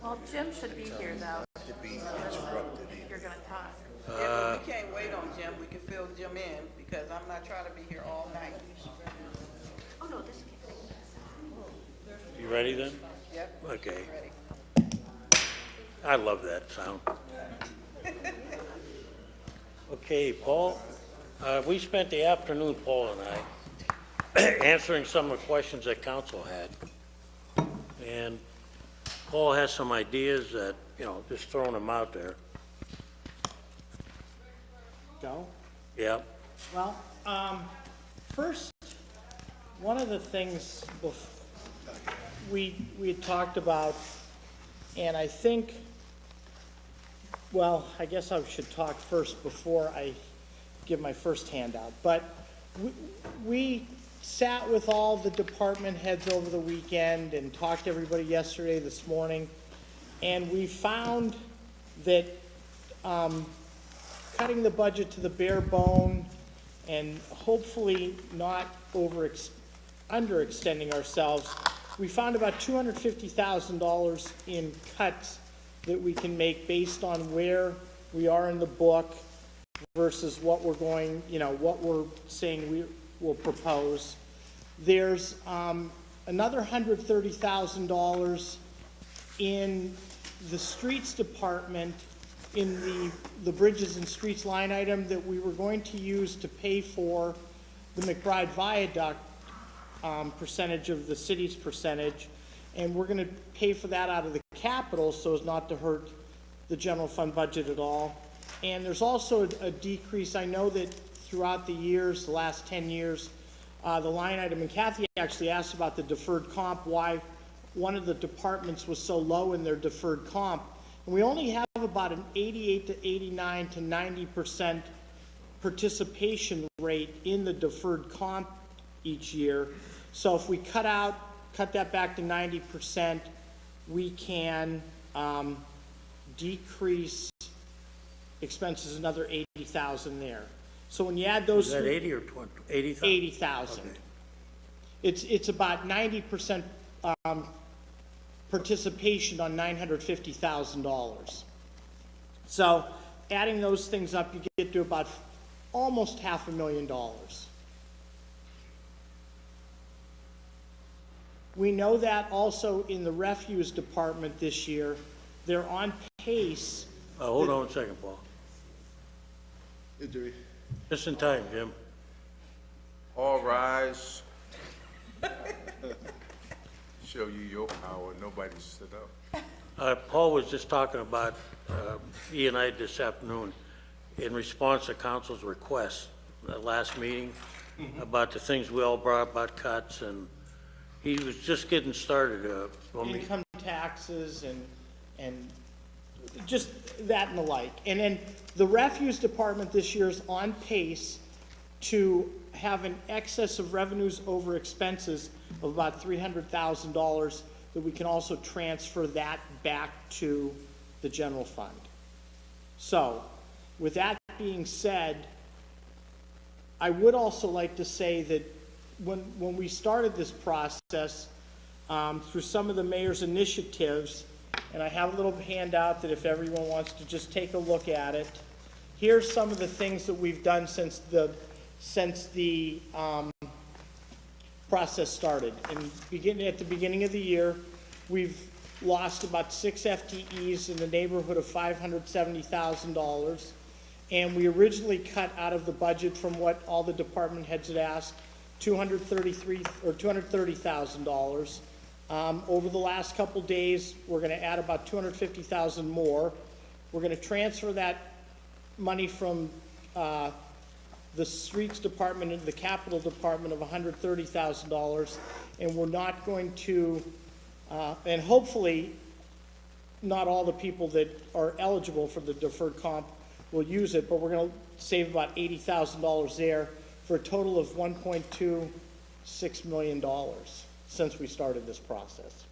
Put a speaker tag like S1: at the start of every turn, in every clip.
S1: Well, Jim should be here though,
S2: To be interrupted.
S1: if you're gonna talk.
S3: Yeah, but we can't wait on Jim. We can fill Jim in because I'm not trying to be here all night.
S1: Oh, no, this can't.
S4: You ready then?
S3: Yep.
S4: Okay.
S3: Ready.
S4: I love that sound. Okay, Paul, we spent the afternoon, Paul and I, answering some of the questions that council had. And Paul has some ideas that, just throwing them out there.
S5: Go.
S4: Yeah,
S5: Well, first, one of the things we had talked about, and I think, well, I guess I should talk first before I give my first handout. But we sat with all the department heads over the weekend and talked to everybody yesterday, this morning, and we found that cutting the budget to the bare bone and hopefully not underextending ourselves, we found about $250,000 in cuts that we can make based on where we are in the book versus what we're going, what we're saying we will propose. There's another $130,000 in the streets department in the bridges and streets line item that we were going to use to pay for the McBride Viaduct percentage of the city's percentage, and we're gonna pay for that out of the capital so as not to hurt the general fund budget at all. And there's also a decrease. I know that throughout the years, the last 10 years, the line item, and Kathy actually asked about the deferred comp, why one of the departments was so low in their deferred comp. And we only have about an 88 to 89 to 90% participation rate in the deferred comp each year. So if we cut that back to 90%, we can decrease expenses another 80,000 there. So when you add those
S4: is that
S5: three,
S4: 80 or 20? 80,000?
S5: 80,000. It's about 90% participation on $950,000. So adding those things up, you get to about almost $500,000. We know that also in the refuse department this year, they're on pace.
S4: Hold on a second, Paul. Just in time, Jim.
S2: All rise. Show you your power. Nobody stood up.
S4: Paul was just talking about, he and I this afternoon, in response to council's request, at last meeting, about the things we all brought up about cuts, and he was just getting started.
S5: Income taxes and just that and the like. And then the refuse department this year is on pace to have an excess of revenues over expenses of about $300,000 that we can also transfer that back to the general fund. So, with that being said, I would also like to say that when we started this process, through some of the mayor's initiatives, and I have a little handout that if everyone wants to just take a look at it, here's some of the things that we've done since the process started. And at the beginning of the year, we've lost about 6 FTEs in the neighborhood of $570,000. And we originally cut out of the budget from what all the department heads had asked, $230,000. Over the last couple days, we're gonna add about $250,000 more. We're gonna transfer that money from the streets department into the capital department of $130,000, and we're not going to, and hopefully, not all the people that are eligible for the deferred comp will use it, but we're gonna save about $80,000 there for a total of $1.26 million since we started this process.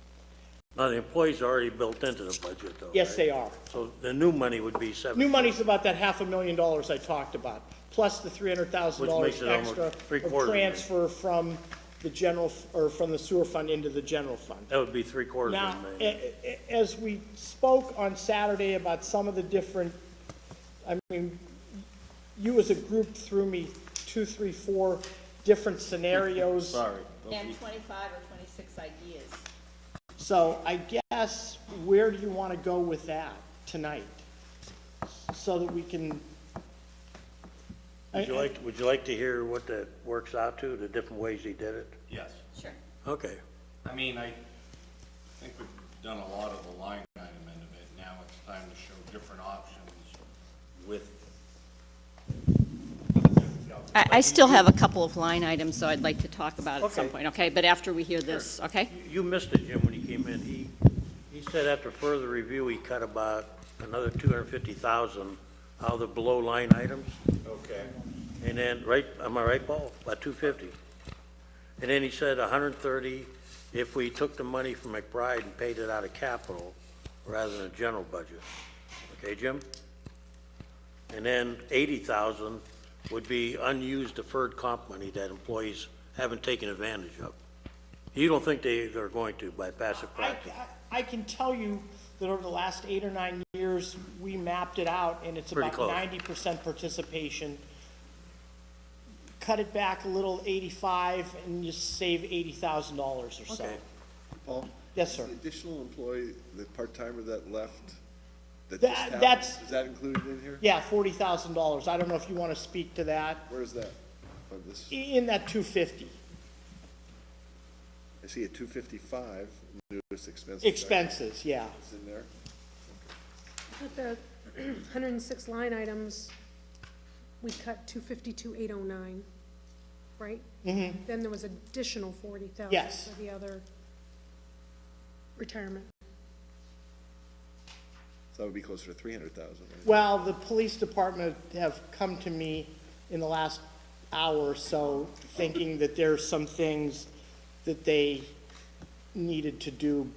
S4: Now, the employees are already built into the budget, though,
S5: Yes,
S4: right?
S5: they are.
S4: So the new money would be 7.
S5: New money's about that $500,000 I talked about, plus the $300,000
S4: Which makes it almost
S5: extra of
S4: three-quarters of it.
S5: transfer from the general, or from the sewer fund into the general fund.
S4: That would be three-quarters
S5: Now,
S4: of a million.
S5: as we spoke on Saturday about some of the different, I mean, you as a group threw me 2, 3, 4 different scenarios.
S4: Sorry.
S6: And 25 or 26 ideas.
S5: So I guess, where do you want to go with that tonight? So that we can.
S4: Would you like to hear what that works out to, the different ways he did it?
S7: Yes.
S6: Sure.
S4: Okay.
S7: I mean, I think we've done a lot of the line item end of it. Now it's time to show different options with.
S6: I still have a couple of line items, so I'd like to talk about at some
S4: Okay.
S6: point, okay? But after we hear this, okay?
S4: You missed it, Jim, when he came in. He said after further review, he cut about another 250,000 out of the below line items.
S2: Okay.
S4: And then, right, am I right, Paul? About 250. And then he said 130 if we took the money from McBride and paid it out of capital rather than a general budget. Okay, Jim? And then 80,000 would be unused deferred comp money that employees haven't taken advantage of. You don't think they're going to by passive practice?
S5: I can tell you that over the last 8 or 9 years, we mapped it out, and it's
S4: Pretty
S5: about
S4: close.
S5: 90% participation. Cut it back a little, 85, and you save $80,000 or so.
S4: Okay.
S8: Paul?
S5: Yes, sir.
S8: The additional employee, the part-timer that left, that
S5: That-
S8: just happened,
S5: that's-
S8: is that included in here?
S5: Yeah, $40,000. I don't know if you want to speak to that.
S8: Where is that? On this,
S5: In that 250
S8: I see a 255, newest expense.
S5: expenses, yeah.
S8: It's in there.
S9: At the 106 line items, we cut 252,809, right? Mm-hmm. Then there was additional 40,000
S5: Yes.
S9: for the other retirement.
S8: So that would be closer to 300,000. Right?
S5: Well, the police department have come to me in the last hour or so, thinking that there's some things that they needed to do.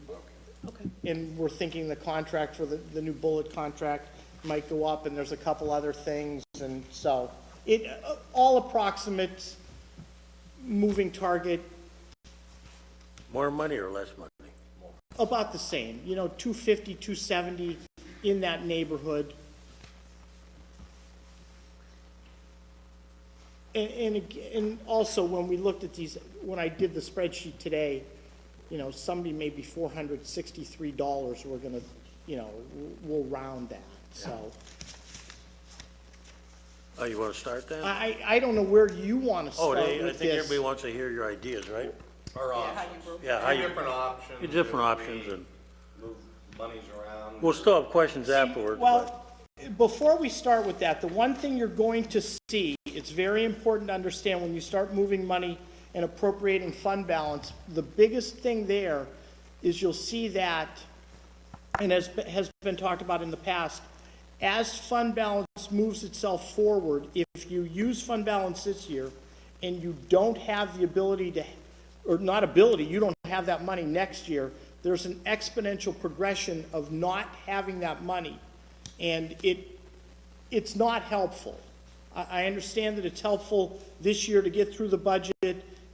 S9: Okay.
S5: And we're thinking the contract for the new bullet contract might go up, and there's a couple other things, and so, it, all approximates moving target
S4: More money or less money?
S5: about the same, 250, 270, in that neighborhood. And also, when we looked at these, when I did the spreadsheet today, somebody may be $463, we're gonna, we'll round that, so.
S4: Oh, you want to start then?
S5: I don't know where you wanna
S4: Oh,
S5: start
S4: I
S5: with
S4: think
S5: this.
S4: everybody wants to hear your ideas, right?
S7: Or
S3: Yeah, how you broke
S4: Yeah, how you,
S7: different options.
S4: your different
S7: if
S4: options,
S7: we
S4: and
S7: Move monies around.
S4: we'll still have questions afterward. but-
S5: Well, before we start with that, the one thing you're going to see, it's very important to understand when you start moving money and appropriating fund balance, the biggest thing there is you'll see that, and as has been talked about in the past, as fund balance moves itself forward, if you use fund balance this year and you don't have the ability to, or not ability, you don't have that money next year, there's an exponential progression of not having that money. And it's not helpful. I understand that it's helpful this year to get through the budget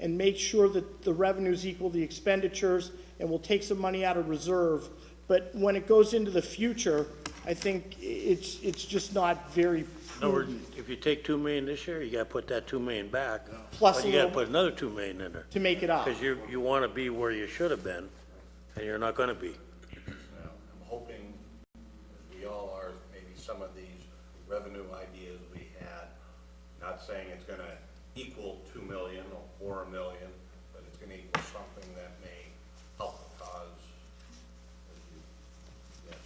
S5: and make sure that the revenues equal the expenditures, and we'll take some money out of reserve. But when it goes into the future, I think it's just not very
S4: In other words,
S5: prudent
S4: if you take 2 million this year, you got to put that 2 million back.
S5: Plus
S4: But
S5: a
S4: you got to
S5: little-
S4: put another 2 million in there.
S5: to make it up.
S4: Because you want to be where you should have been, and you're not going to be.
S7: I'm hoping, as we all are, maybe some of these revenue ideas we had, not saying it's gonna equal 2 million or 4 million, but it's gonna equal something that may help the cause. Yes.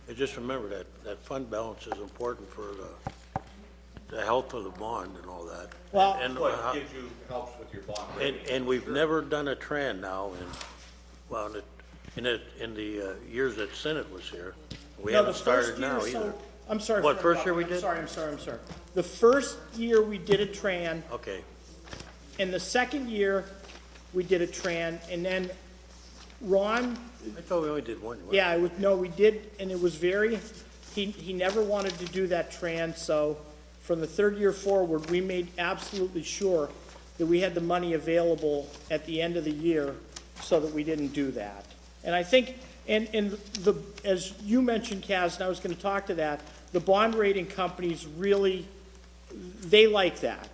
S4: And just remember that fund balance is important for the health of the bond and all that.
S5: Well-
S4: And,
S7: Well, it gives you, helps with your bond rating.
S4: and we've never done a trend now in the years that Senate was here. We
S5: No,
S4: haven't
S5: the first
S4: started now
S5: year, so-
S4: either.
S5: I'm sorry.
S4: What,
S5: for
S4: first year we
S5: interrupting.
S4: did?
S5: I'm sorry. The first year we did a tran,
S4: Okay,
S5: and the second year we did a tran, and then Ron,
S4: I thought we only did one.
S5: yeah, we did, and it was very he never wanted to do that trans, so from the third year forward, we made absolutely sure that we had the money available at the end of the year so that we didn't do that. And I think, and the, as you mentioned, Kaz, and I was gonna talk to that, the bond rating companies really, they like that.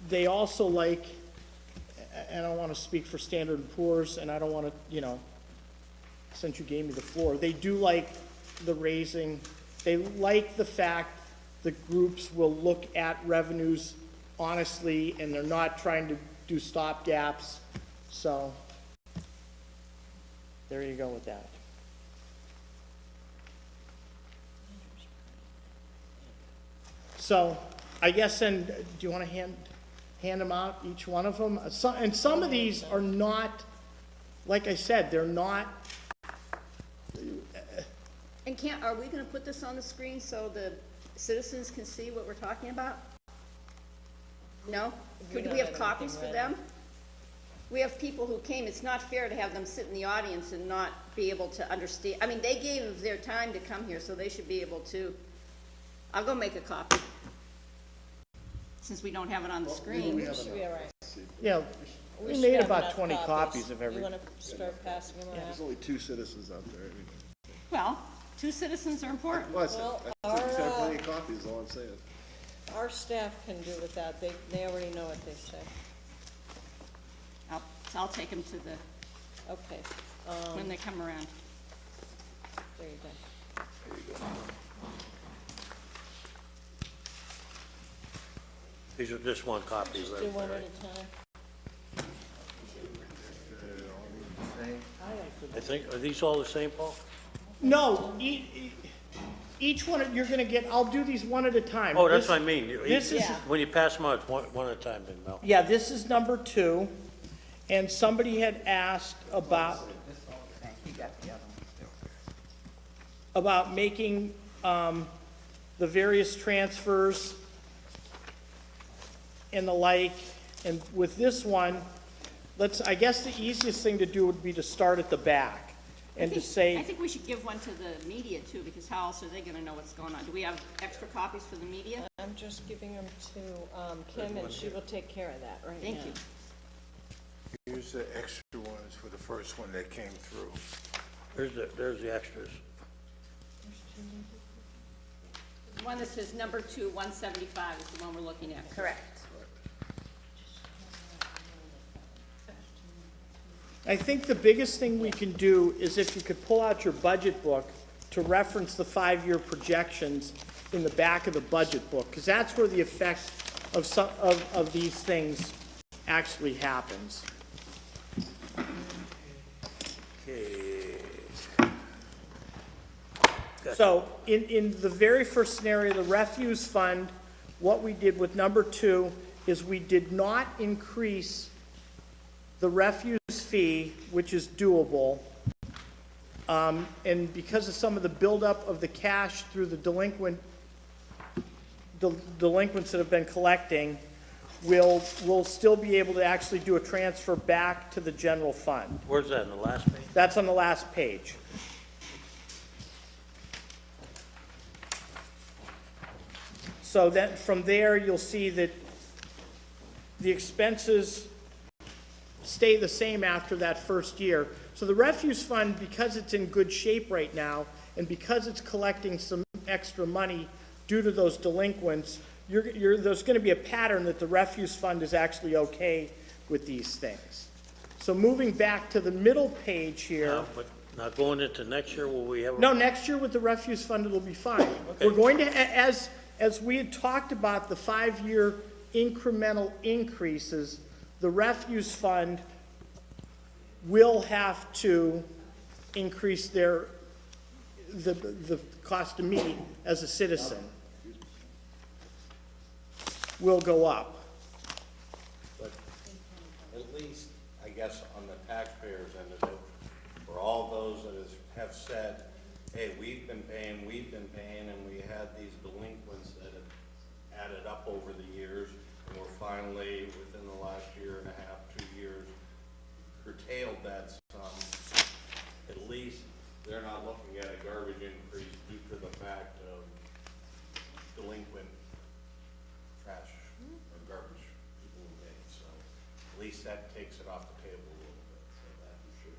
S5: They also like, and I don't wanna speak for Standard & Poor's, and I don't wanna, you know, since you gave me the floor, they do like the raising, they like the fact that groups will look at revenues honestly, and they're not trying to do stop gaps, so there you go with that. So, I guess then, do you wanna hand them out, each one of them? And some of these are not, like I said, they're not,
S6: And are we gonna put this on the screen so the citizens can see what we're talking about? No? Do we have copies for them? We have people who came, it's not fair to have them sit in the audience and not be able to understand. I mean, they gave their time to come here, so they should be able to. I'll go make a copy. Since we don't have it on the screen.
S9: Should be all right.
S5: yeah, we
S9: should
S5: made
S9: have
S5: about
S9: enough
S5: 20 copies of
S9: You
S5: every.
S9: wanna start passing them around?
S8: There's only 2 citizens out there. I mean,
S6: Well, 2 citizens are important.
S8: well, I said,
S9: Well,
S8: I said,
S9: our,
S8: plenty of copies, is all I'm saying.
S9: Our staff can do with that, they already know what they say.
S6: I'll take them to the,
S9: Okay,
S6: when they come around.
S9: there you go.
S4: These are just one copy,
S9: Do
S4: right?
S9: one at a time.
S4: I think, are these all the same, Paul?
S5: No, each one, you're gonna get, I'll do these one at a time.
S4: Oh, that's
S5: This-
S4: what I mean.
S5: This is,
S4: When you pass them out, it's one at a time, then, Mel.
S5: yeah, this is number 2, and somebody had asked about making, the various transfers and the like, and with this one, I guess the easiest thing to do would be to start at the back, and to
S6: I
S5: say,
S6: think we should give one to the media too, because how else are they gonna know what's going on? Do we have extra copies for the media?
S9: I'm just giving them to, Kim, and she will take care of that right now.
S6: Thank you.
S2: Here's the extra ones for the first one that came through.
S4: There's the extras.
S6: The one that says number 2, 175 is the one we're looking at. Correct.
S5: I think the biggest thing we can do is if you could pull out your budget book to reference the 5-year projections in the back of the budget book, because that's where the effect of some, of these things actually happens.
S4: Okay.
S5: So, in the very first scenario, the refuse fund, what we did with number 2 is we did not increase the refuse fee, which is doable. And because of some of the buildup of the cash through the delinquents that have been collecting, we'll still be able to actually do a transfer back to the general fund.
S4: Where's that, in the last page?
S5: That's on the last page. So then, from there, you'll see that the expenses stay the same after that first year. So the refuse fund, because it's in good shape right now, and because it's collecting some extra money due to those delinquents, there's gonna be a pattern that the refuse fund is actually okay with these things. So moving back to the middle page here.
S4: But not going into next year, will we have?
S5: No, next year with the refuse fund, it'll be fine. We're going to, as we had talked about the 5-year incremental increases, the refuse fund will have to increase the cost to me as a citizen will go up.
S7: But at least, I guess, on the taxpayers' end of it, for all those that have said, hey, we've been paying, and we had these delinquents that have added up over the years, and we're finally, within the last year and a half, 2 years, curtailed that sum. At least they're not looking at a garbage increase that takes it off the table a little bit, so that should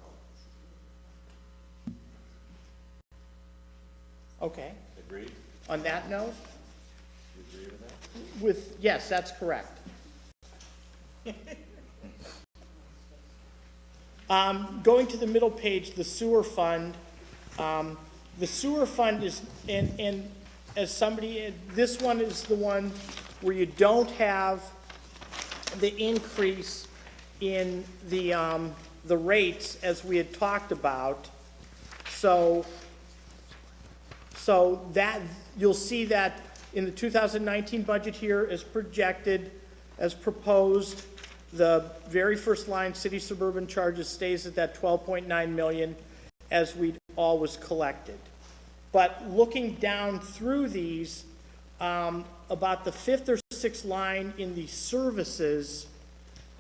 S7: help.
S5: Okay.
S7: Agreed?
S5: On that note,
S7: You agree with that?
S5: yes, that's correct. Going to the middle page, the sewer fund. The sewer fund is, and as somebody, this one is the one where you don't have the increase in the rates as we had talked about. So that, you'll see that in the 2019 budget here is projected, as proposed, the very first line, city suburban charges, stays at that 12.9 million as we'd always collected. But looking down through these, about the fifth or sixth line in the services,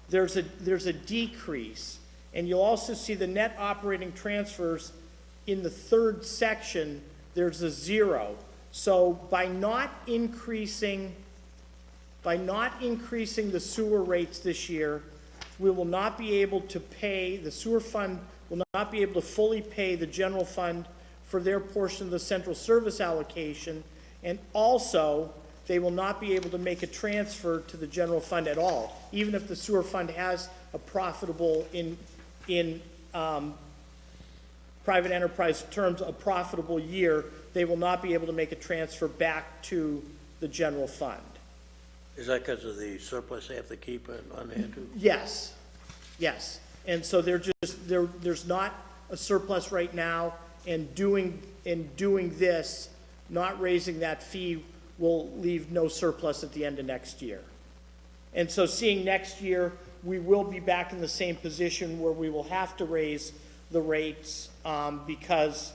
S5: there's a decrease. And you'll also see the net operating transfers in the third section, there's a 0. So by not increasing the sewer rates this year, we will not be able to pay, the sewer fund will not be able to fully pay the general fund for their portion of the central service allocation, and also, they will not be able to make a transfer to the general fund at all. Even if the sewer fund has a profitable, in private enterprise terms, a profitable year, they will not be able to make a transfer back to the general fund.
S4: Is that because of the surplus they have to keep on hand too?
S5: Yes, yes. And so there's not a surplus right now, and doing this, not raising that fee will leave no surplus at the end of next year. And so seeing next year, we will be back in the same position where we will have to raise the rates, because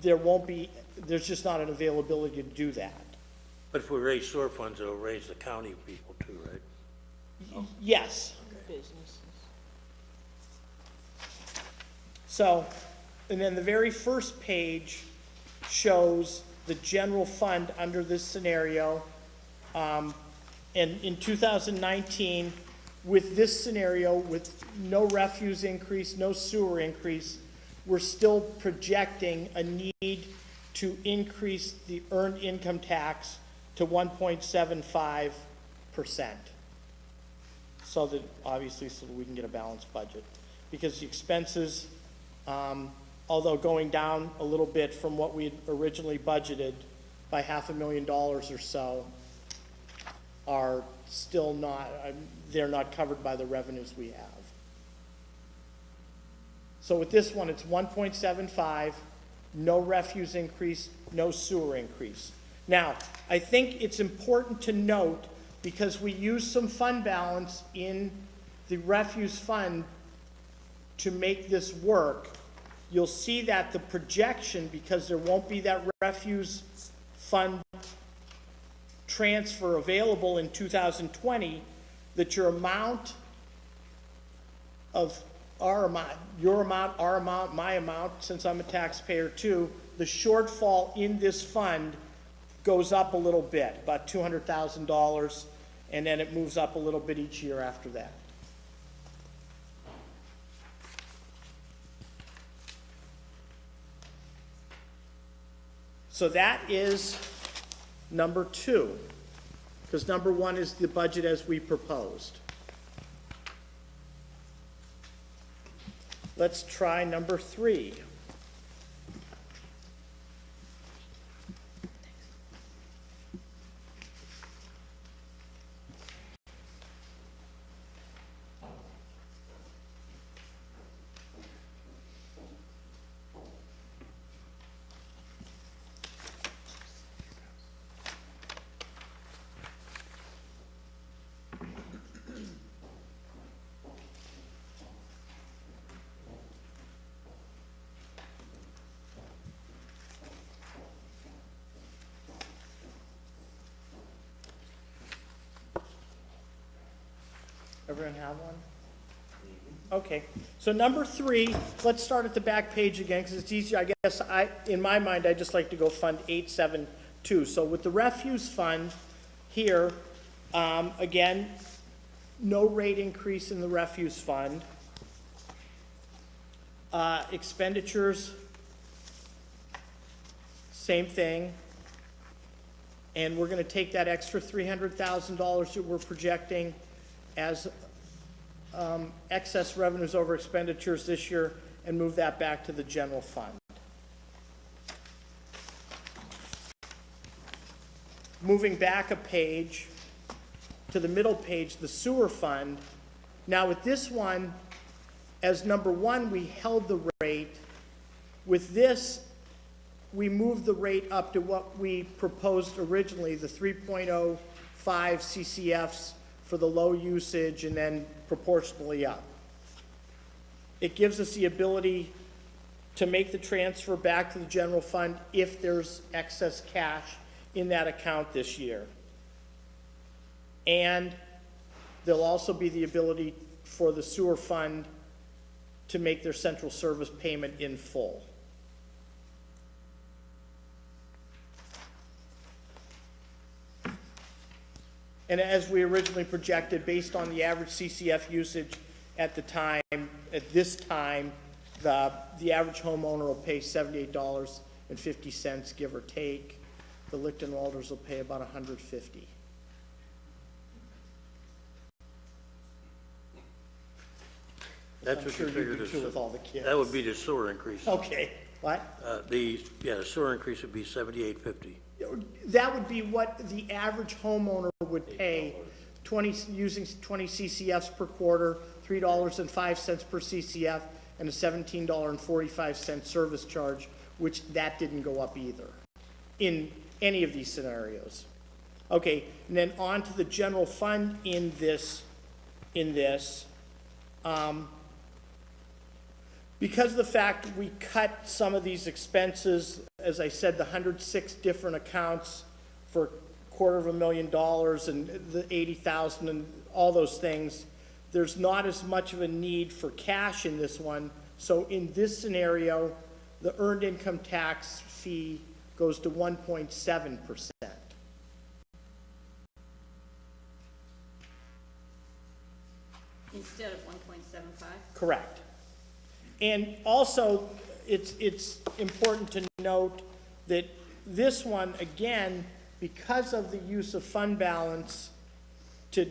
S5: there's just not an availability to do that.
S4: But if we raise sewer funds, it'll raise the county people too, right?
S5: Yes.
S9: Businesses.
S5: So, and then the very first page shows the general fund under this scenario. And in 2019, with this scenario, with no refuse increase, no sewer increase, we're still projecting a need to increase the earned income tax to 1.75%. So that, obviously, so that we can get a balanced budget. Because the expenses, although going down a little bit from what we had originally budgeted by $500,000 or so, are still not, they're not covered by the revenues we have. So with this one, it's 1.75, no refuse increase, no sewer increase. Now, I think it's important to note, because we use some fund balance in the refuse fund to make this work, you'll see that the projection, because there won't be that refuse fund transfer available in 2020, that your amount of our amount, your amount, our amount, my amount, since I'm a taxpayer too, the shortfall in this fund goes up a little bit, about $200,000, and then it moves up a little bit each year after that. So that is number 2, because number 1 is the budget as we proposed. Let's try number 3. Everyone have one? Okay, so number 3, let's start at the back page again, because it's easier. I guess in my mind, I just like to go Fund 872. So with the refuse fund here, again, no rate increase in the refuse fund. Expenditures, same thing. And we're gonna take that extra $300,000 that we're projecting as excess revenues over expenditures this year and move that back to the general fund. Moving back a page to the middle page, the sewer fund. Now with this one, as number one, we held the rate. With this, we moved the rate up to what we proposed originally, the 3.05 CCFs for the low usage and then proportionally up. It gives us the ability to make the transfer back to the general fund if there's excess cash in that account this year. And there'll also be the ability for the sewer fund to make their central service payment in full. And as we originally projected, based on the average CCF usage at the time, at this time, the average homeowner will pay $78.50, give or take. The Lichtenwalders will pay about $150.
S4: That's
S5: I'm
S4: what
S5: sure
S4: you
S5: you
S4: figured.
S5: do too with all the kids.
S4: That would be the sewer increase.
S5: Okay, what?
S4: The sewer increase would be $78.50.
S5: That would be what the average homeowner would pay, using 20 CCFs per quarter, $3.05 per CCF, and a $17.45 service charge, which that didn't go up either in any of these scenarios. Okay, and then on to the general fund in this. Because of the fact we cut some of these expenses, as I said, the 106 different accounts for $250,000 and the 80,000 and all those things, there's not as much of a need for cash in this one. So in this scenario, the earned income tax fee goes to 1.7%.
S6: Instead of 1.75?
S5: Correct. And also, it's important to note that this one, again, because of the use of fund balance to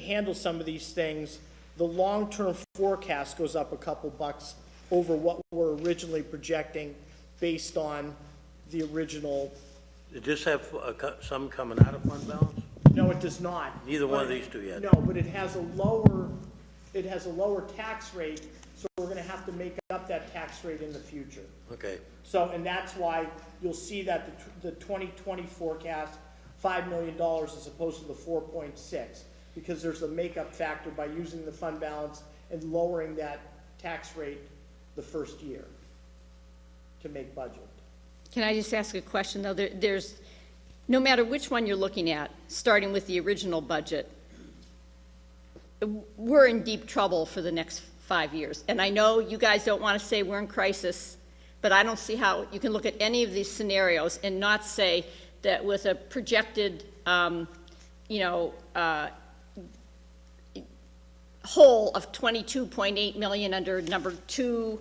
S5: handle some of these things, the long-term forecast goes up a couple bucks over what we're originally projecting based on the original.
S4: Did this have some coming out of fund balance?
S5: No, it does not.
S4: Neither one of these two yet.
S5: No, but it has a lower tax rate, so we're gonna have to make up that tax rate in the future.
S4: Okay.
S5: So, and that's why you'll see that the 2020 forecast, $5 million as opposed to the 4.6, because there's a makeup factor by using the fund balance and lowering that tax rate the first year to make budget.
S6: Can I just ask a question, though? There's, no matter which one you're looking at, starting with the original budget, we're in deep trouble for the next 5 years. And I know you guys don't want to say we're in crisis, but I don't see how you can look at any of these scenarios and not say that with a projected, hole of $22.8 million under number 2,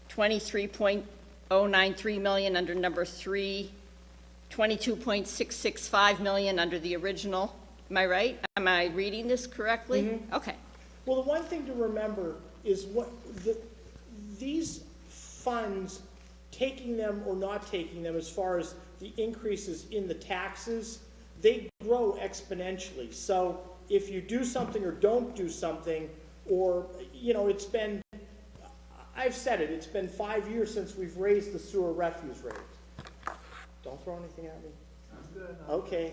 S6: $23.093 million under number 3, $22.665 million under the original. Am I right? Am I reading this correctly?
S5: Mm-hmm.
S6: Okay.
S5: Well, the one thing to remember is these funds, taking them or not taking them, as far as the increases in the taxes, they grow exponentially. So if you do something or don't do something, or, I've said it, it's been 5 years since we've raised the sewer refuse rate. Don't throw anything at me. Sounds good. Okay.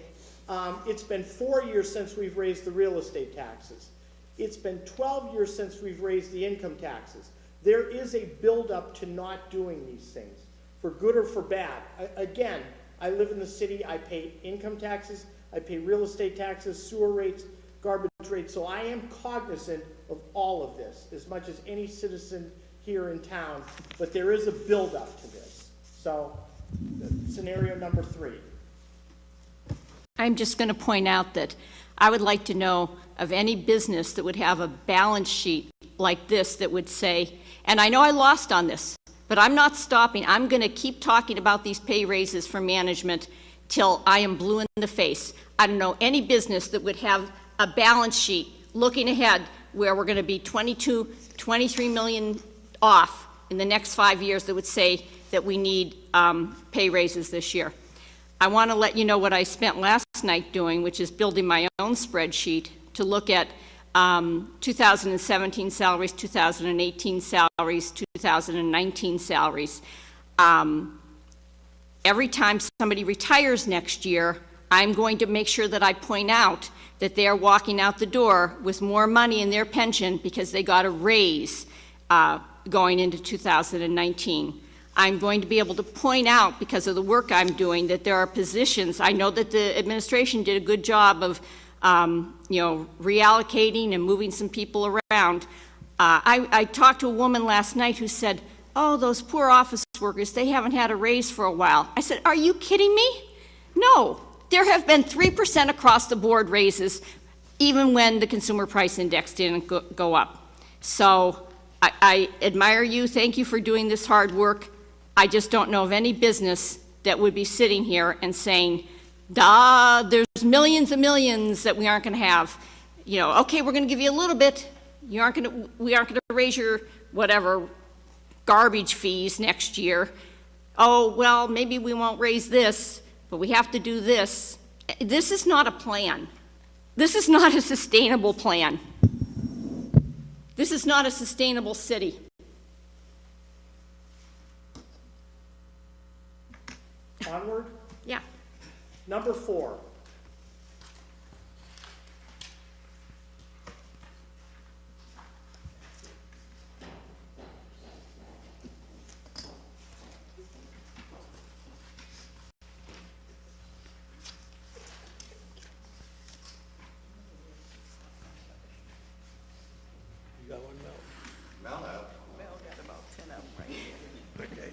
S5: It's been 4 years since we've raised the real estate taxes. It's been 12 years since we've raised the income taxes. There is a buildup to not doing these things, for good or for bad. Again, I live in the city, I pay income taxes, I pay real estate taxes, sewer rates, garbage rates, so I am cognizant of all of this, as much as any citizen here in town, but there is a buildup to this. So, scenario number 3.
S6: I'm just going to point out that I would like to know of any business that would have a balance sheet like this that would say, and I know I lost on this, but I'm not stopping. I'm going to keep talking about these pay raises for management till I am blue in the face. I don't know any business that would have a balance sheet looking ahead where we're going to be 22, 23 million off in the next 5 years that would say that we need pay raises this year. I want to let you know what I spent last night doing, which is building my own spreadsheet to look at 2017 salaries, 2018 salaries, 2019 salaries. Every time somebody retires next year, I'm going to make sure that I point out that they're walking out the door with more money in their pension because they got a raise going into 2019. I'm going to be able to point out, because of the work I'm doing, that there are positions. I know that the administration did a good job of reallocating and moving some people around. I talked to a woman last night who said, oh, those poor office workers, they haven't had a raise for a while. I said, are you kidding me? No, there have been 3% across the board raises, even when the consumer price index didn't go up. So I admire you. Thank you for doing this hard work. I just don't know of any business that would be sitting here and saying, there's millions and millions that we aren't going to have. Okay, we're going to give you a little bit. We aren't going to raise your whatever garbage fees next year. Oh, well, maybe we won't raise this, but we have to do this. This is not a plan. This is not a sustainable plan. This is not a sustainable city.
S5: Onward?
S6: Yeah.
S5: Number 4.
S4: You got one, Mel?
S7: Mel,
S3: Mel got about 10 of them right here.
S4: Okay.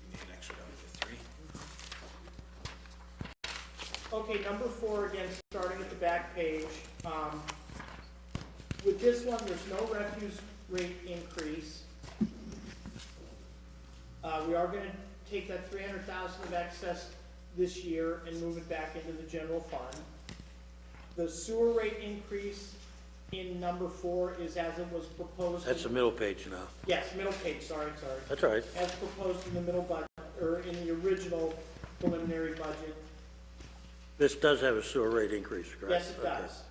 S7: you need an extra number for 3?
S5: Okay, number 4, again, starting at the back page. With this one, there's no refuse rate increase. We are gonna take that 300,000 of excess this year and move it back into the general fund. The sewer rate increase in number 4 is as it was proposed.
S4: That's the middle page now.
S5: Yes, middle page, sorry.
S4: That's all right.
S5: As proposed in the middle budget, or in the original preliminary budget.
S4: This does have a sewer rate increase, correct?
S5: Yes, it
S4: Okay.
S5: does.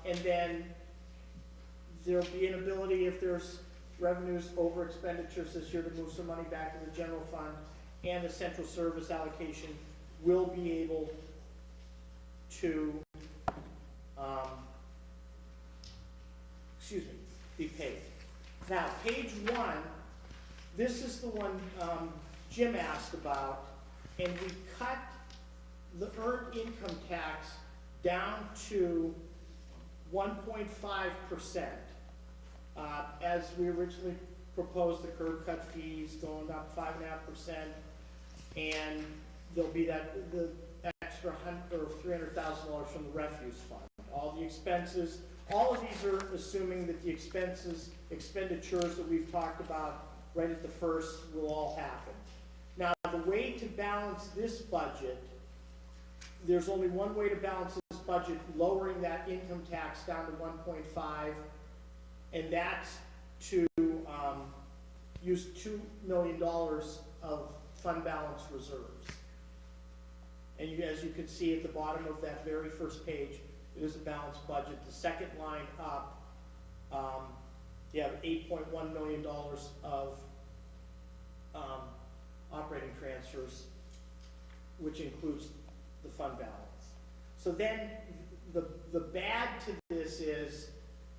S5: And then there'll be an ability, if there's revenues over expenditures this year, to move some money back to the general fund, and the central service allocation will be able to, be paid. Now, page 1, this is the one Jim asked about, and we cut the earned income tax down to 1.5%. As we originally proposed, the curb cut fees going up 5.5%, and there'll be the extra $300,000 from the refuse fund. All the expenses, all of these are assuming that the expenditures that we've talked about right at the first will all happen. Now, the way to balance this budget, there's only one way to balance this budget, lowering that income tax down to 1.5, and that's to use $2 million of fund balance reserves. And as you can see at the bottom of that very first page, it is a balanced budget. The second line up, you have $8.1 million of operating transfers, which includes the fund balance. So then the bad to this is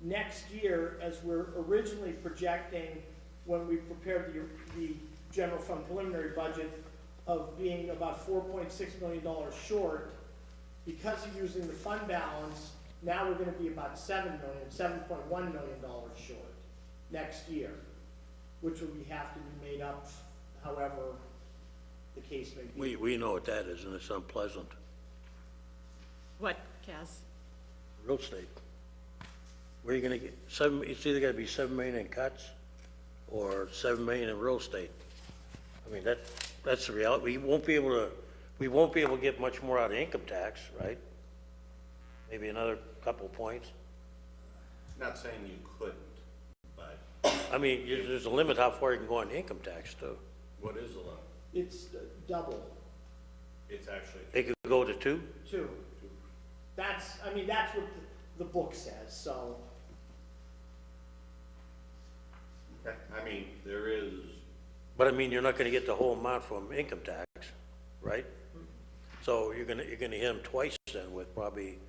S5: next year, as we're originally projecting when we prepared the general fund preliminary budget of being about $4.6 million short, because of using the fund balance, Now we're gonna be about $7.1 million short next year, which will have to be made up however the case may be.
S4: We know what that is, and it's unpleasant.
S9: What, Kaz?
S4: Real estate. Where are you gonna get it's either gonna be 7 million in cuts or 7 million in real estate. I mean, that's the reality. We won't be able to get much more out of income tax, right? Maybe another couple points.
S7: Not saying you couldn't, but
S4: I mean, there's a limit how far you can go on income tax too.
S7: what is the limit?
S5: It's double,
S7: It's actually,
S4: It could go to 2?
S5: 2. That's what the book says, so.
S7: I mean, there is,
S4: But I mean, you're not gonna get the whole amount from income tax, right? So you're gonna hit them twice then with probably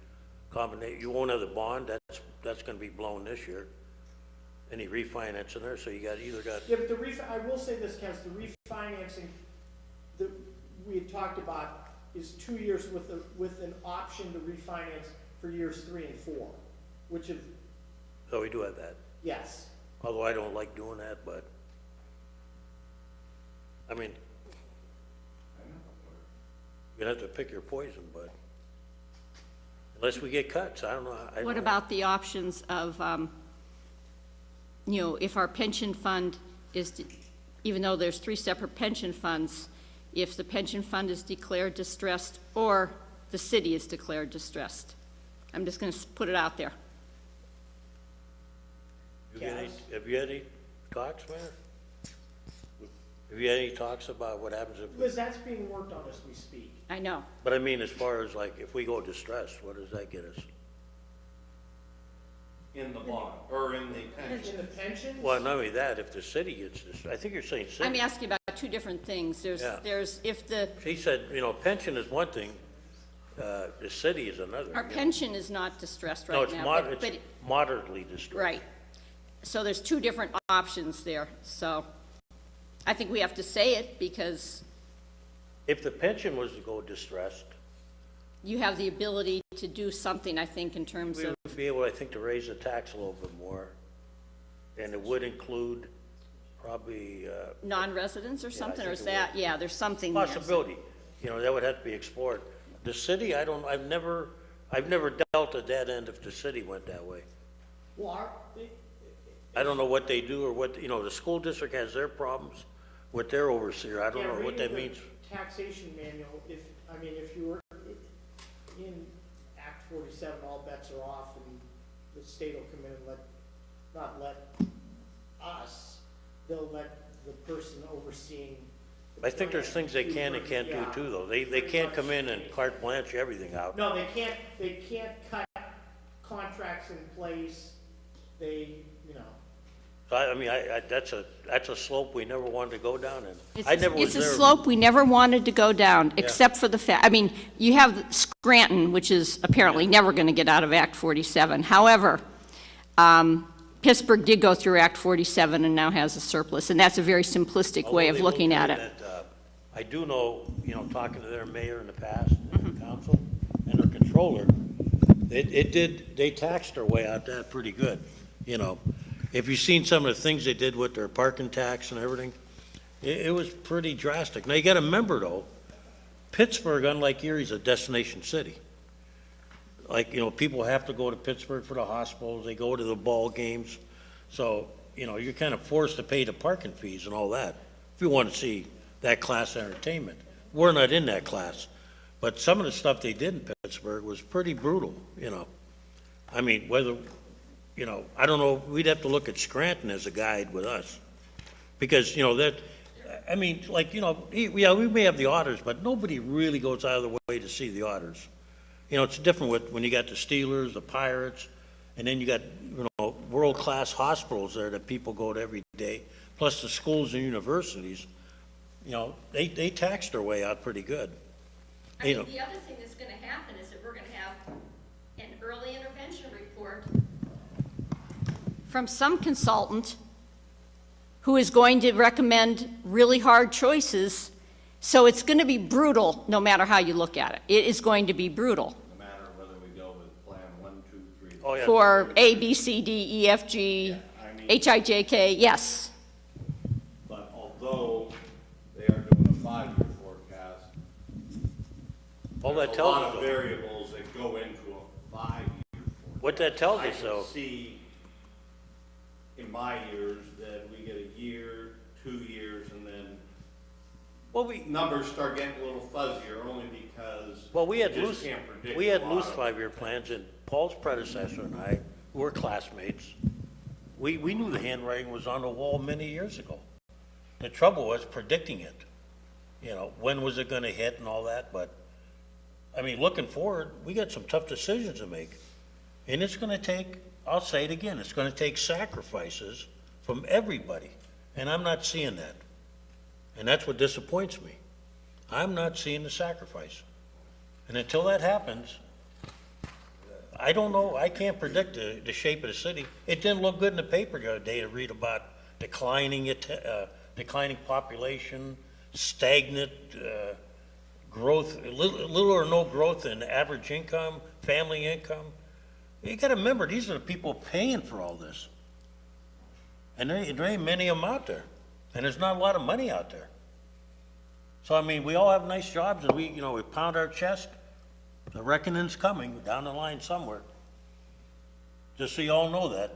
S4: combination, you won't have the bond, that's gonna be blown this year. Any refinance in there, so you either got,
S5: Yeah, but I will say this, Kaz, the refinancing that we had talked about is 2 years with an option to refinance for years 3 and 4, which have,
S4: so we do have that.
S5: yes.
S4: Although I don't like doing that, but, I mean, you're gonna have to pick your poison, but unless we get cuts, I don't know.
S6: What about the options of, if our pension fund is, even though there's 3 separate pension funds, if the pension fund is declared distressed or the city is declared distressed? I'm just going to put it out there.
S4: Have you had any talks, Mayor? Have you had any talks about what happens if,
S5: Liz, that's being worked on as we speak.
S6: I know.
S4: but I mean, as far as like, if we go distressed, what does that get us?
S7: in the bond, or in the
S5: In
S7: pension.
S5: the pensions?
S4: Well, not only that, if the city gets distressed, I think you're saying
S6: I'm
S4: city.
S6: asking about 2 different things.
S4: Yeah.
S6: There's, if the,
S4: She said, pension is one thing, the city is another.
S6: our pension is not distressed
S4: No,
S6: right now. but-
S4: it's moderately distressed.
S6: Right. So there's 2 different options there. So I think we have to say it because
S4: If the pension was to go distressed,
S6: you have the ability to do something, I think, in terms
S4: we
S6: of,
S4: would be able, I think, to raise the tax a little bit more. And it would include probably,
S6: non-residents or something, or
S4: think
S6: is
S4: it
S6: that, yeah, there's something there.
S4: possibility, that would have to be explored. The city, I've never dealt a dead end if the city went that way.
S5: Well,
S4: I don't know what they do or what, the school district has their problems with their overseer. I don't know what that means.
S5: Taxation manual, if you were in Act 47, all bets are off, and the state will come in and not let us, they'll let the person overseeing. the
S4: I think there's
S5: plan
S4: things they
S5: do
S4: can and
S5: what-
S4: can't do
S5: yeah.
S4: too, though. They
S5: Pretty
S4: can't
S5: much.
S4: come in and carte blanche everything out.
S5: No, they can't cut contracts in place,
S4: So that's a slope we never wanted to go down in.
S6: It's
S4: I never was
S6: it's a
S4: there.
S6: slope we never wanted to go down, except for the fact, you have Scranton, which is apparently never going to get out of Act 47. However, Pittsburgh did go through Act 47 and now has a surplus, and that's a very simplistic way
S4: Although
S6: of
S4: they
S6: looking
S4: will
S6: at
S4: do
S6: it.
S4: that, I do know, talking to their mayor in the past, and their council, and their controller, they taxed their way out that pretty good, If you've seen some of the things they did with their parking tax and everything, it was pretty drastic. Now, you gotta remember though, Pittsburgh, unlike Erie, is a destination city. Like, people have to go to Pittsburgh for the hospitals, they go to the ball games, so, you're kind of forced to pay the parking fees and all that, if you want to see that class of entertainment. We're not in that class, but some of the stuff they did in Pittsburgh was pretty brutal, whether, I don't know, we'd have to look at Scranton as a guide with us. Because, we may have the auditors, but nobody really goes out of the way to see the auditors. It's different when you got the Steelers, the Pirates, and then you got, world-class hospitals there that people go to every day, plus the schools and universities. They tax their way out pretty good.
S6: The other thing that's going to happen is that we're going to have an early intervention report from some consultant who is going to recommend really hard choices. So it's going to be brutal, no matter how you look at it. It is going to be brutal.
S7: No matter whether we go with Plan 1, 2,
S4: Oh, yeah.
S6: for A, B, C, D, E, F, G, H, I, J, K, yes.
S7: But although they are doing a 5-year forecast,
S4: All that
S7: there's a
S4: tells
S7: lot
S4: us,
S7: of
S4: though,
S7: variables that go into a 5-year forecast.
S4: what that tells
S7: I
S4: us,
S7: can
S4: though,
S7: see in my years that we get a year, 2 years, and then
S4: well, we,
S7: numbers start getting a little fuzzier only because
S4: well, we had
S7: you
S4: loose,
S7: just can't predict
S4: we had
S7: a lot
S4: loose
S7: of it.
S4: 5-year plans, and Paul's predecessor and I, who were classmates, we knew the handwriting was on the wall many years ago. The trouble was predicting it. You know, when was it gonna hit and all that, but, I mean, looking forward, we got some tough decisions to make. And it's gonna take, I'll say it again, it's gonna take sacrifices from everybody, and I'm not seeing that. And that's what disappoints me. I'm not seeing the sacrifice. And until that happens, I don't know, I can't predict the shape of the city. It didn't look good in the paper the other day to read about declining population, stagnant growth, little or no growth in average income, family income. You gotta remember, these are the people paying for all this. And there ain't many of them out there. And there's not a lot of money out there. So, I mean, we all have nice jobs and we pound our chest. The reckoning's coming down the line somewhere. Just so you all know that.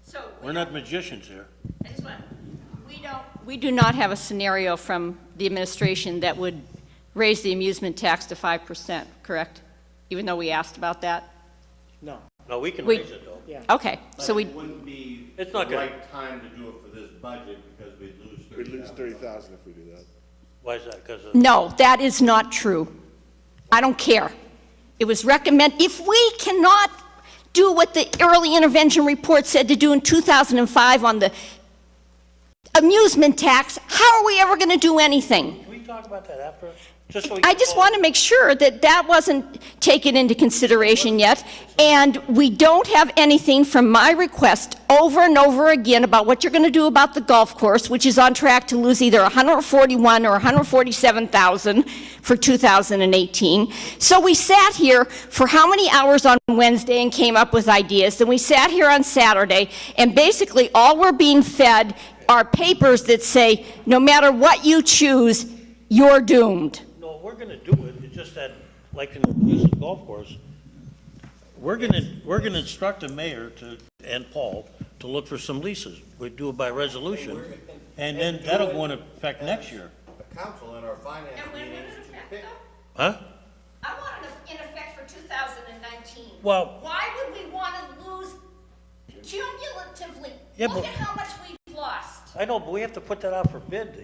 S6: So
S4: We're not magicians here.
S6: we do not have a scenario from the administration that would raise the amusement tax to 5%, correct? Even though we asked about that?
S5: No,
S4: No, we can
S6: We-
S4: raise it though.
S5: yeah.
S6: Okay, so
S7: But it
S6: we,
S7: wouldn't be the
S4: It's not gonna-
S7: right time to do it for this budget because we'd lose
S8: We'd lose
S7: 30,000.
S8: 30,000 if we do that.
S4: Why is that? Because of,
S6: no, that is not true. I don't care. It was if we cannot do what the early intervention report said to do in 2005 on the amusement tax, how are we ever going to do anything?
S4: can we talk about that after? Just so we
S6: I
S4: can
S6: just
S4: all-
S6: want to make sure that that wasn't taken into consideration yet, and we don't have anything from my request over and over again about what you're going to do about the golf course, which is on track to lose either 141 or 147,000 for 2018. So we sat here for how many hours on Wednesday and came up with ideas, and we sat here on Saturday, and basically all we're being fed are papers that say, no matter what you choose, you're doomed.
S4: No, we're gonna do it, it's just that, like in the case of the golf course, we're gonna instruct the mayor and Paul to look for some leases. We do it by resolution, and then that'll go into effect next year.
S7: The council in our finance meetings.
S4: Huh?
S6: I want it in effect for 2019.
S4: Well-
S6: Why would we want to lose cumulatively?
S4: Yeah,
S6: Look
S4: but-
S6: at how much we've lost.
S4: I know, but we have to put that out for bid,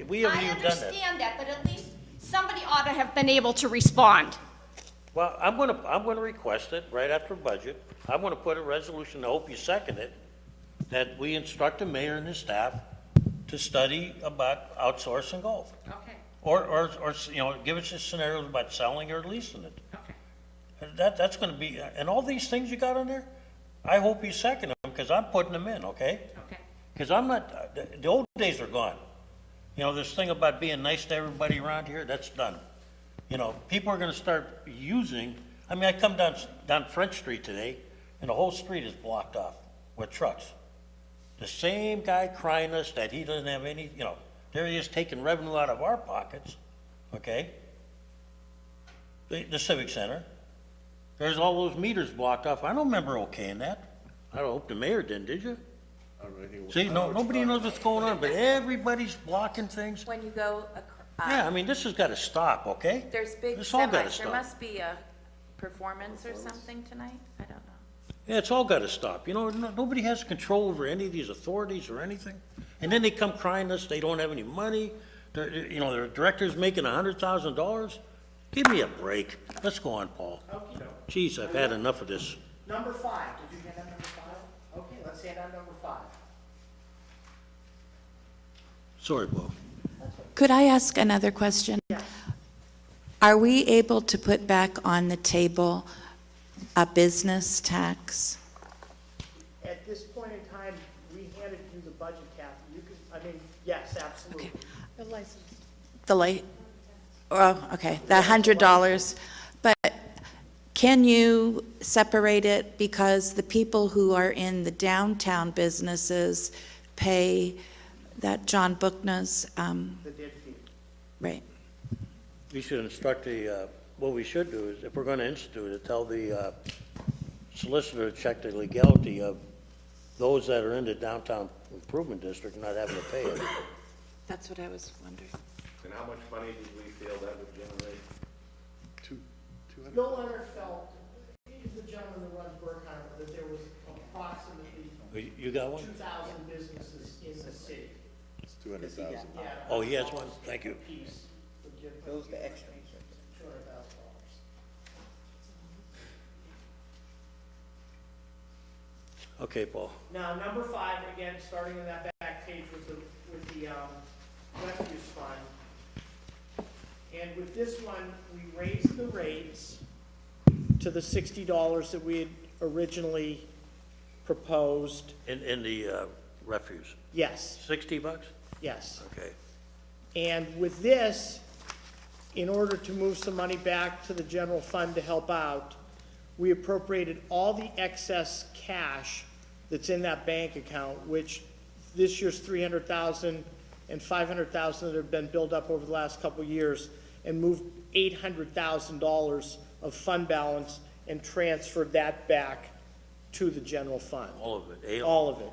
S4: we haven't
S6: I
S4: even done that.
S6: understand that, but at least somebody ought to have been able to respond.
S4: Well, I'm gonna request it right after budget. I'm gonna put a resolution, I hope you second it, that we instruct the mayor and his staff to study about outsourcing golf.
S6: Okay,
S4: Or, give us just scenarios about selling or leasing it.
S6: okay.
S4: That's gonna be, and all these things you got on there, I hope you second them, because I'm putting them in, okay?
S6: Okay.
S4: Because I'm not, the old days are gone. This thing about being nice to everybody around here, that's done. People are gonna start using, I come down French Street today, and the whole street is blocked off with trucks. The same guy crying us that he doesn't have any, there he is taking revenue out of our pockets, okay? The Civic Center, there's all those meters blocked off. I don't remember okaying that. I don't hope the mayor did you? See, nobody knows what's going on, but everybody's blocking things.
S1: When you go,
S4: Yeah, this has gotta stop, okay?
S1: there's big
S4: This all gotta
S1: semis, there
S4: stop.
S1: must be a performance or something tonight? I don't know.
S4: Yeah, it's all gotta stop. Nobody has control over any of these authorities or anything. And then they come crying to us, they don't have any money. Their director's making $100,000. Give me a break. Let's go on, Paul.
S5: Okey-doke.
S4: Jeez, I've had enough of this.
S5: Number 5, did you hand out number 5? Okay, let's hand out number 5.
S4: Sorry, Bo.
S10: Could I ask another question? Are we able to put back on the table a business tax?
S5: At this point in time, we handed you the budget, Kathy. Yes, absolutely.
S10: The license. The light, oh, okay, the $100. But can you separate it? Because the people who are in the downtown businesses pay that John Bookna's, right.
S4: We should instruct what we should do is, if we're going to institute it, tell the solicitor to check the legality of those that are in the downtown improvement district not having to pay it.
S1: That's what I was wondering.
S7: And how much money did we feel that would generate?
S8: 200.
S5: Bill Leonard felt, he's the gentleman that runs Berkheimer, that there was approximately
S4: You got one?
S5: 2,000 businesses in the city.
S8: It's 200,000.
S5: Yeah.
S4: Oh, he has one? Thank you.
S5: Piece would give
S3: Those the extra.
S5: $200,000.
S4: Okay, Paul.
S5: Now, number 5, again, starting in that back page with the refuse fund. And with this one, we raised the rates to the $60 that we had originally proposed.
S4: In the refuse,
S5: Yes,
S4: $60?
S5: yes.
S4: Okay.
S5: And with this, in order to move some money back to the general fund to help out, we appropriated all the excess cash that's in that bank account, which this year's 300,000 and 500,000 that have been built up over the last couple of years, and moved $800,000 of fund balance and transferred that back to the general fund.
S4: All of it?
S5: All of it.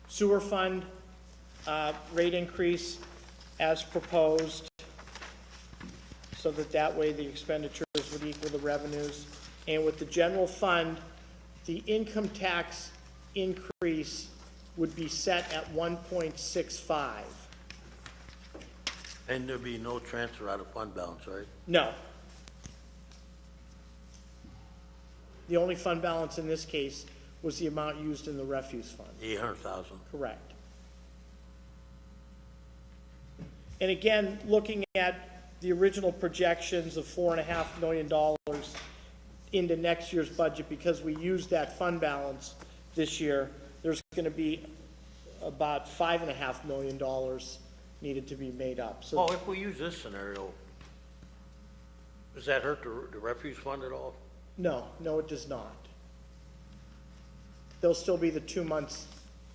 S5: Sewer fund, rate increase as proposed, so that way the expenditures would equal the revenues. And with the general fund, the income tax increase would be set at 1.65.
S4: And there'd be no transfer out of fund balance, right?
S5: No. The only fund balance in this case was the amount used in the refuse fund.
S4: 800,000.
S5: Correct. And again, looking at the original projections of $4.5 million into next year's budget, because we used that fund balance this year, there's going to be about $5.5 million needed to be made up. So
S4: Oh, if we use this scenario, does that hurt the refuse fund at all?
S5: no, it does not. There'll still be the 2 months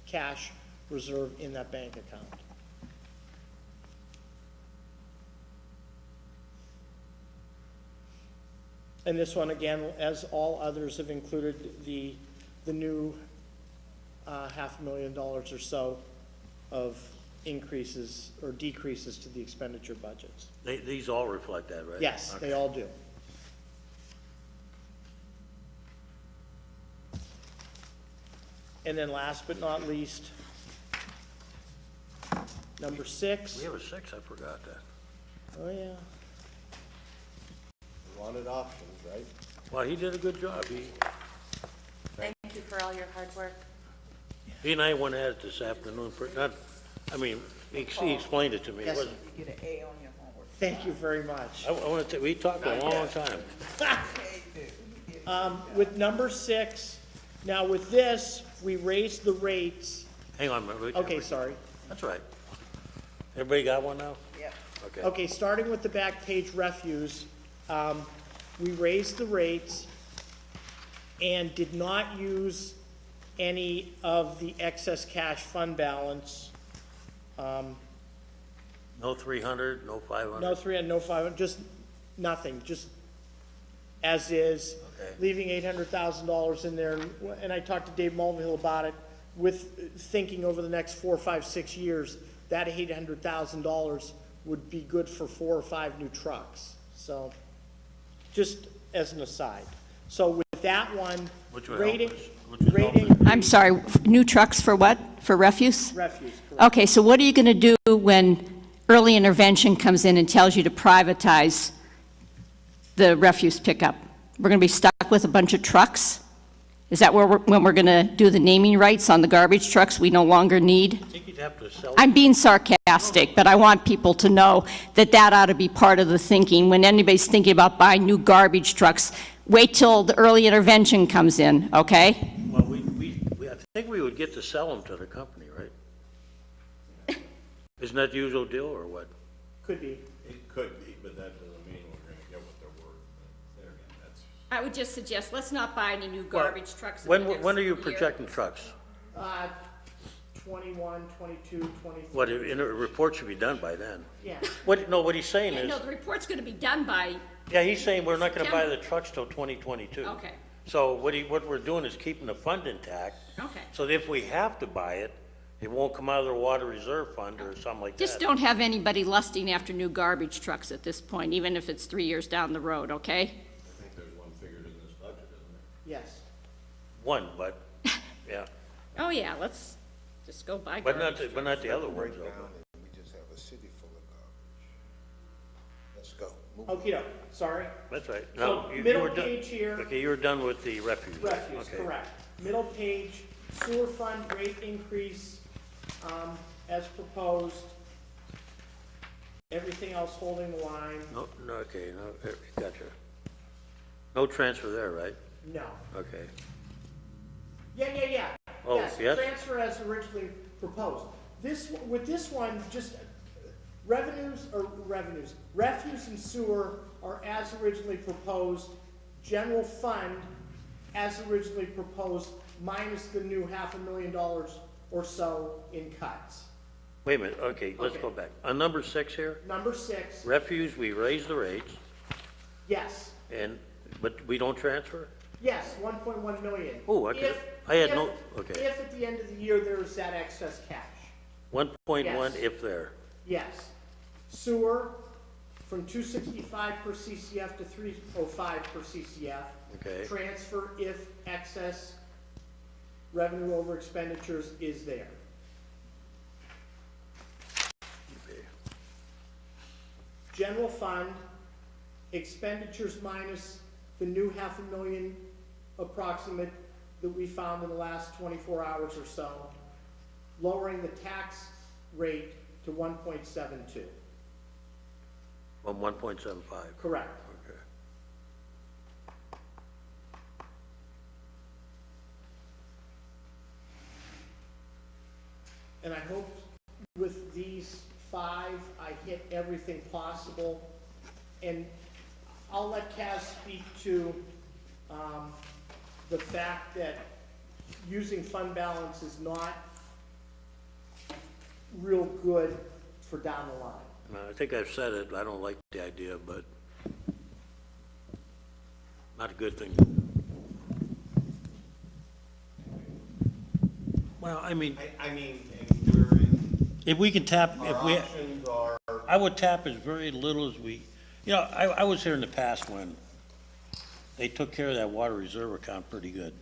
S5: cash reserve in that bank account. And this one, again, as all others, have included the new $500,000 or so of increases or decreases to the expenditure budgets.
S4: These all reflect that, right?
S5: Yes,
S4: Okay.
S5: they all do. And then last but not least, number 6.
S4: We have a 6, I forgot that.
S5: Oh, yeah.
S8: Wanted options, right?
S4: Well, he did a good job.
S1: Thank you for all your hard work.
S4: He and I went at it this afternoon, he explained it to me. It
S5: Yes,
S4: wasn't,
S3: You get an A on your homework.
S5: Thank you very much.
S4: I want to, we talked a long time.
S5: With number 6, now with this, we raised the rates.
S4: Hang on a minute.
S5: Okay, sorry.
S4: That's right. Everybody got one now?
S3: Yep.
S4: Okay.
S5: Okay, starting with the back page refuse, we raised the rates and did not use any of the excess cash fund balance.
S4: No 300, no 500?
S5: No 300, no 500, just nothing, just as is,
S4: Okay.
S5: leaving $800,000 in there. And I talked to Dave Mulvihill about it, with thinking over the next 4, 5, 6 years, that $800,000 would be good for 4 or 5 new trucks. So, just as an aside. So with that one,
S4: Which would help
S5: rating,
S4: us. Which would help
S5: rating
S11: I'm sorry, new trucks for what? For refuse?
S5: refuse, correct.
S11: Okay, so what are you going to do when early intervention comes in and tells you to privatize the refuse pickup? We're going to be stuck with a bunch of trucks? Is that when we're going to do the naming rights on the garbage trucks we no longer need?
S4: I think you'd have to sell.
S11: I'm being sarcastic, but I want people to know that that ought to be part of the thinking. When anybody's thinking about buying new garbage trucks, wait till the early intervention comes in, okay?
S4: Well, I think we would get to sell them to the company, right? Isn't that the usual deal, or what?
S5: Could be.
S7: It could be, but that doesn't mean we're gonna get what they're worth. But there again, that's,
S11: I would just suggest, let's not buy any new garbage trucks in the
S4: When,
S11: next
S4: when are you
S11: year.
S4: projecting trucks?
S5: 21, 22, 23.
S4: What, in a report should be done by then.
S5: Yeah.
S4: What, no, what he's saying
S11: Yeah,
S4: is,
S11: no, the report's gonna be done by,
S4: yeah, he's saying we're not gonna buy the
S11: September.
S4: trucks till 2022.
S11: Okay.
S4: So what we're doing is keeping the fund intact.
S11: Okay.
S4: So that if we have to buy it, it won't come out of the water reserve fund or something like that.
S11: just don't have anybody lusting after new garbage trucks at this point, even if it's 3 years down the road, okay?
S7: I think there's one figured in this budget, isn't there?
S5: Yes.
S4: One, but, yeah,
S11: Oh, yeah, let's just go buy
S4: but
S11: garbage.
S4: not the other ones,
S2: Break
S4: though.
S2: down and we just have a city full of garbage. Let's go. Move
S5: Okey doke, sorry.
S4: That's right.
S5: So,
S4: No, you
S5: middle
S4: were done-
S5: page here.
S4: Okay, you were done with the refuse.
S5: Refuse,
S4: Okay.
S5: correct. Middle page, sewer fund rate increase, as proposed. Everything else holding the line,
S4: No, okay, no, gotcha. No transfer there, right?
S5: no.
S4: Okay.
S5: Yeah.
S4: Oh, yes?
S5: Transfer as originally proposed. With this one, just refuse and sewer are as originally proposed. General fund, as originally proposed, minus the new $500,000 or so in cuts.
S4: Wait a minute, okay, let's
S5: Okay.
S4: go back. On number 6 here,
S5: Number 6,
S4: refuse, we raised the rates,
S5: yes,
S4: but we don't transfer?
S5: yes, 1.1 million.
S4: Oh, okay.
S5: If-
S4: I had
S5: if-
S4: no- okay.
S5: If at the end of the year there's that excess cash.
S4: 1.1
S5: Yes.
S4: if there.
S5: Yes. Sewer, from 265 per CCF to 305 per CCF.
S4: Okay.
S5: Transfer if excess revenue over expenditures is there.
S4: Okay.
S5: General fund, expenditures minus the new $500,000 approximate that we found in the last 24 hours or so, lowering the tax rate to 1.72.
S4: From 1.75.
S5: Correct.
S4: Okay.
S5: And I hope with these 5, I hit everything possible. And I'll let Kaz speak to the fact that using fund balance is not real good for down the line.
S4: No, I think I've said it, I don't like the idea, but not a good thing. Well, I mean,
S7: I mean, and we're in,
S4: if we can tap,
S7: our
S4: if we,
S7: options are,
S4: I would tap as very little as we, you know, I was here in the past when they took care of that water reserve account pretty good.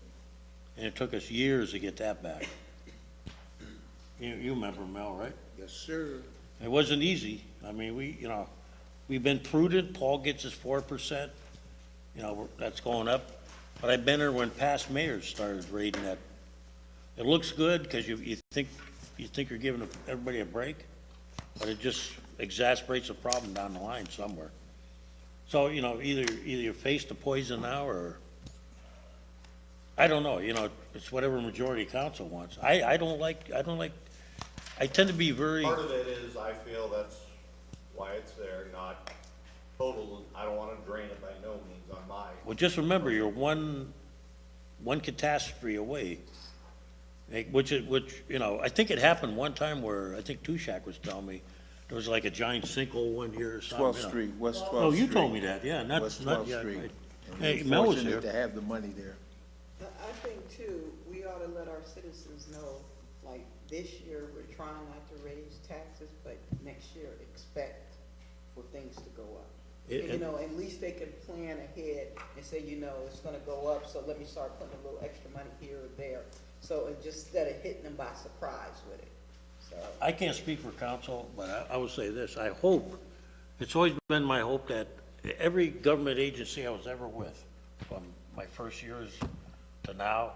S4: And it took us years to get that back. You remember, Mel, right?
S2: Yes, sir.
S4: It wasn't easy. I mean, we've been prudent. Paul gets his 4%. You know, that's going up. But I've been there when past mayors started raiding that. It looks good because you think you're giving everybody a break, but it just exacerbates the problem down the line somewhere. So, you know, either you face the poison now or, I don't know, you know, it's whatever majority council wants. I tend to be very.
S7: part of it is, I feel that's why it's there, not total, I don't wanna drain it by no means on my.
S4: Well, just remember, you're one catastrophe away. Which, you know, I think it happened one time where, I think Tushak was telling me, there was like a giant sinkhole one year or something.
S2: 12th
S4: you know.
S2: Street, West 12th Street.
S4: Oh, you told me that, yeah,
S2: West
S4: not,
S2: 12th
S4: yeah,
S2: Street.
S4: right.
S2: And
S4: Hey,
S2: we're
S4: Mel was
S2: fortunate
S4: here.
S2: to have the money there.
S3: I think too, we ought to let our citizens know, like, this year, we're trying not to raise taxes, but next year, expect for things to go up. And, you know, at least they can plan ahead and say, you know, it's gonna go up, so let me start putting a little extra money here or there. So it just, instead of hitting them by surprise with it, so.
S4: I can't speak for council, but I will say this, I hope, it's always been my hope that every government agency I was ever with, from my first years to now,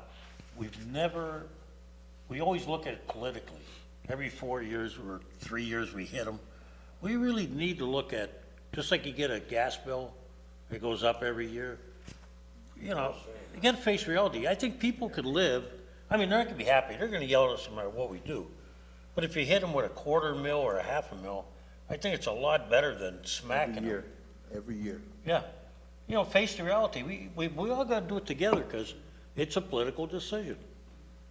S4: we always look at it politically. Every 4 years or 3 years we hit them. We really need to look at, just like you get a gas bill, it goes up every year. You know, you gotta face reality. I think people could live, I mean, they're not gonna be happy, they're gonna yell at us no matter what we do. But if you hit them with a $0.25 or a $0.5 I think it's a lot better than smacking
S2: Every
S4: them.
S2: year, every year.
S4: Yeah. You know, face the reality. We all gotta do it together, because it's a political decision.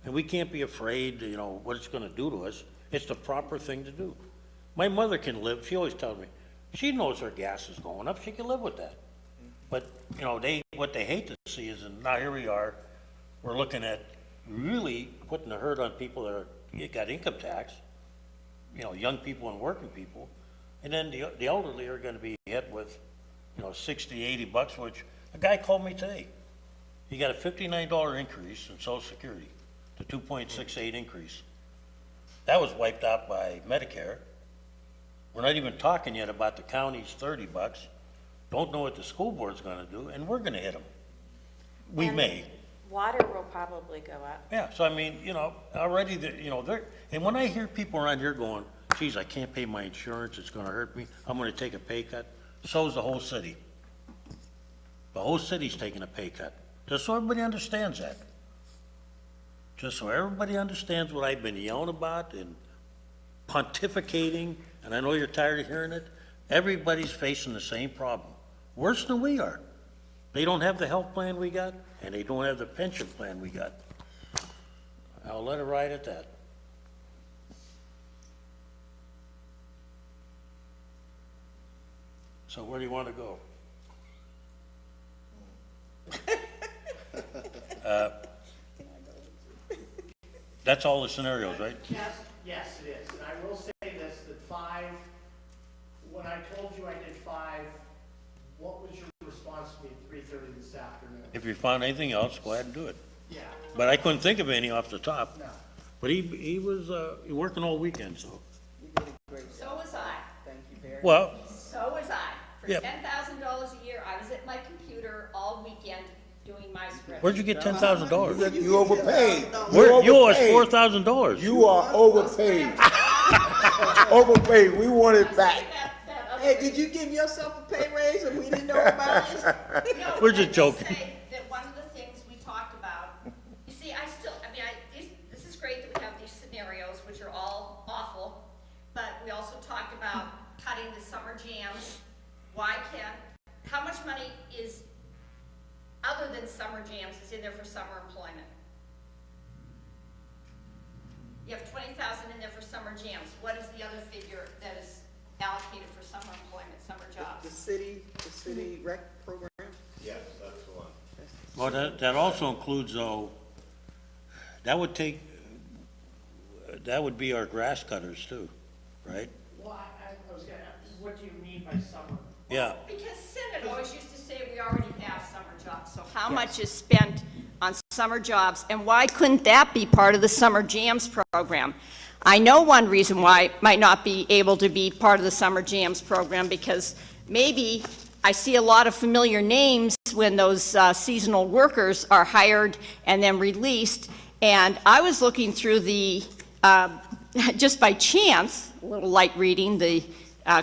S4: And we can't be afraid, you know, what it's gonna do to us. It's the proper thing to do. My mother can live, she always tells me, she knows her gas is going up, she can live with that. But, you know, what they hate to see is, and now here we are, we're looking at really putting the hurt on people that got income tax, you know, young people and working people. And then the elderly are gonna be hit with, you know, $60, $80, which, a guy called me today. He got a $59 increase in Social Security, the 2.68 increase. That was wiped out by Medicare. We're not even talking yet about the county's $30. Don't know what the school board's gonna do, and we're gonna hit them. We
S1: And
S4: may.
S1: Water will probably go up.
S4: Yeah, so I mean, you know, already, you know, and when I hear people around here going, geez, I can't pay my insurance, it's gonna hurt me, I'm gonna take a pay cut, so's the whole city. The whole city's taking a pay cut, just so everybody understands that. Just so everybody understands what I've been yelling about and pontificating, and I know you're tired of hearing it, everybody's facing the same problem, worse than we are. They don't have the health plan we got, and they don't have the pension plan we got. I'll let it ride at that. So where do you want to go? That's all the scenarios, right?
S5: Yes, it is. And I will say this, that 5, when I told you I did 5, what was your response to me at 3:30 this afternoon?
S4: If you found anything else, go ahead and do it.
S5: Yeah,
S4: But I couldn't think of any off the top.
S5: no.
S4: But he was working all weekend, so.
S3: You did a great
S6: So
S3: job.
S6: was I.
S3: Thank you very much.
S4: Well,
S6: So was I. For
S4: Yep.
S6: $10,000 a year, I was at my computer all weekend doing my script.
S4: where'd you get $10,000?
S2: You overpaid.
S4: You owe us
S2: overpaid.
S4: $4,000.
S2: You are overpaid. Overpaid, we want it back.
S3: Hey, did you give yourself a pay raise and we didn't know about it?
S6: No,
S4: We're just
S6: I will
S4: joking.
S6: say that one of the things we talked about, you see, this is great that we have these scenarios, which are all awful, but we also talked about cutting the summer jams. How much money is, other than summer jams, is in there for summer employment? You have 20,000 in there for summer jams. What is the other figure that is allocated for summer employment, summer jobs?
S3: The city rec program?
S7: Yes, that's the one.
S4: Well, that also includes, though, that would be our grass cutters too, right?
S5: Well, I was gonna, what do you mean by summer?
S4: Yeah,
S6: Because Senate always used to say we already have summer jobs, so how much is spent on summer jobs? And why couldn't that be part of the summer jams program? I know one reason why it might not be able to be part of the summer jams program, because maybe I see a lot of familiar names when those seasonal workers are hired and then released. And I was looking through the, just by chance, a little light reading, the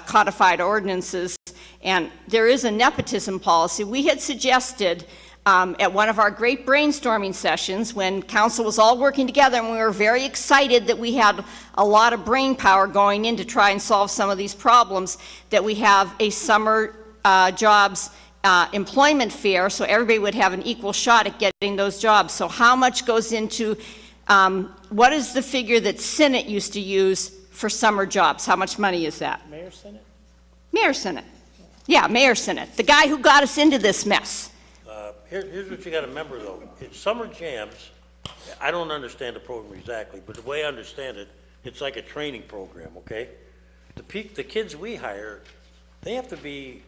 S6: codified ordinances, and there is a nepotism policy. We had suggested at one of our great brainstorming sessions, when council was all working together, and we were very excited that we had a lot of brain power going in to try and solve some of these problems, that we have a summer jobs employment fair, so everybody would have an equal shot at getting those jobs. So how much goes into, what is the figure that Senate used to use for summer jobs? How much money is that?
S5: Mayor Senate?
S6: Mayor Senate. Yeah, Mayor Senate, the guy who got us into this mess.
S4: here's what you gotta remember though. It's summer jams, I don't understand the program exactly, but the way I understand it, it's like a training program, okay? The kids we hire, they have to be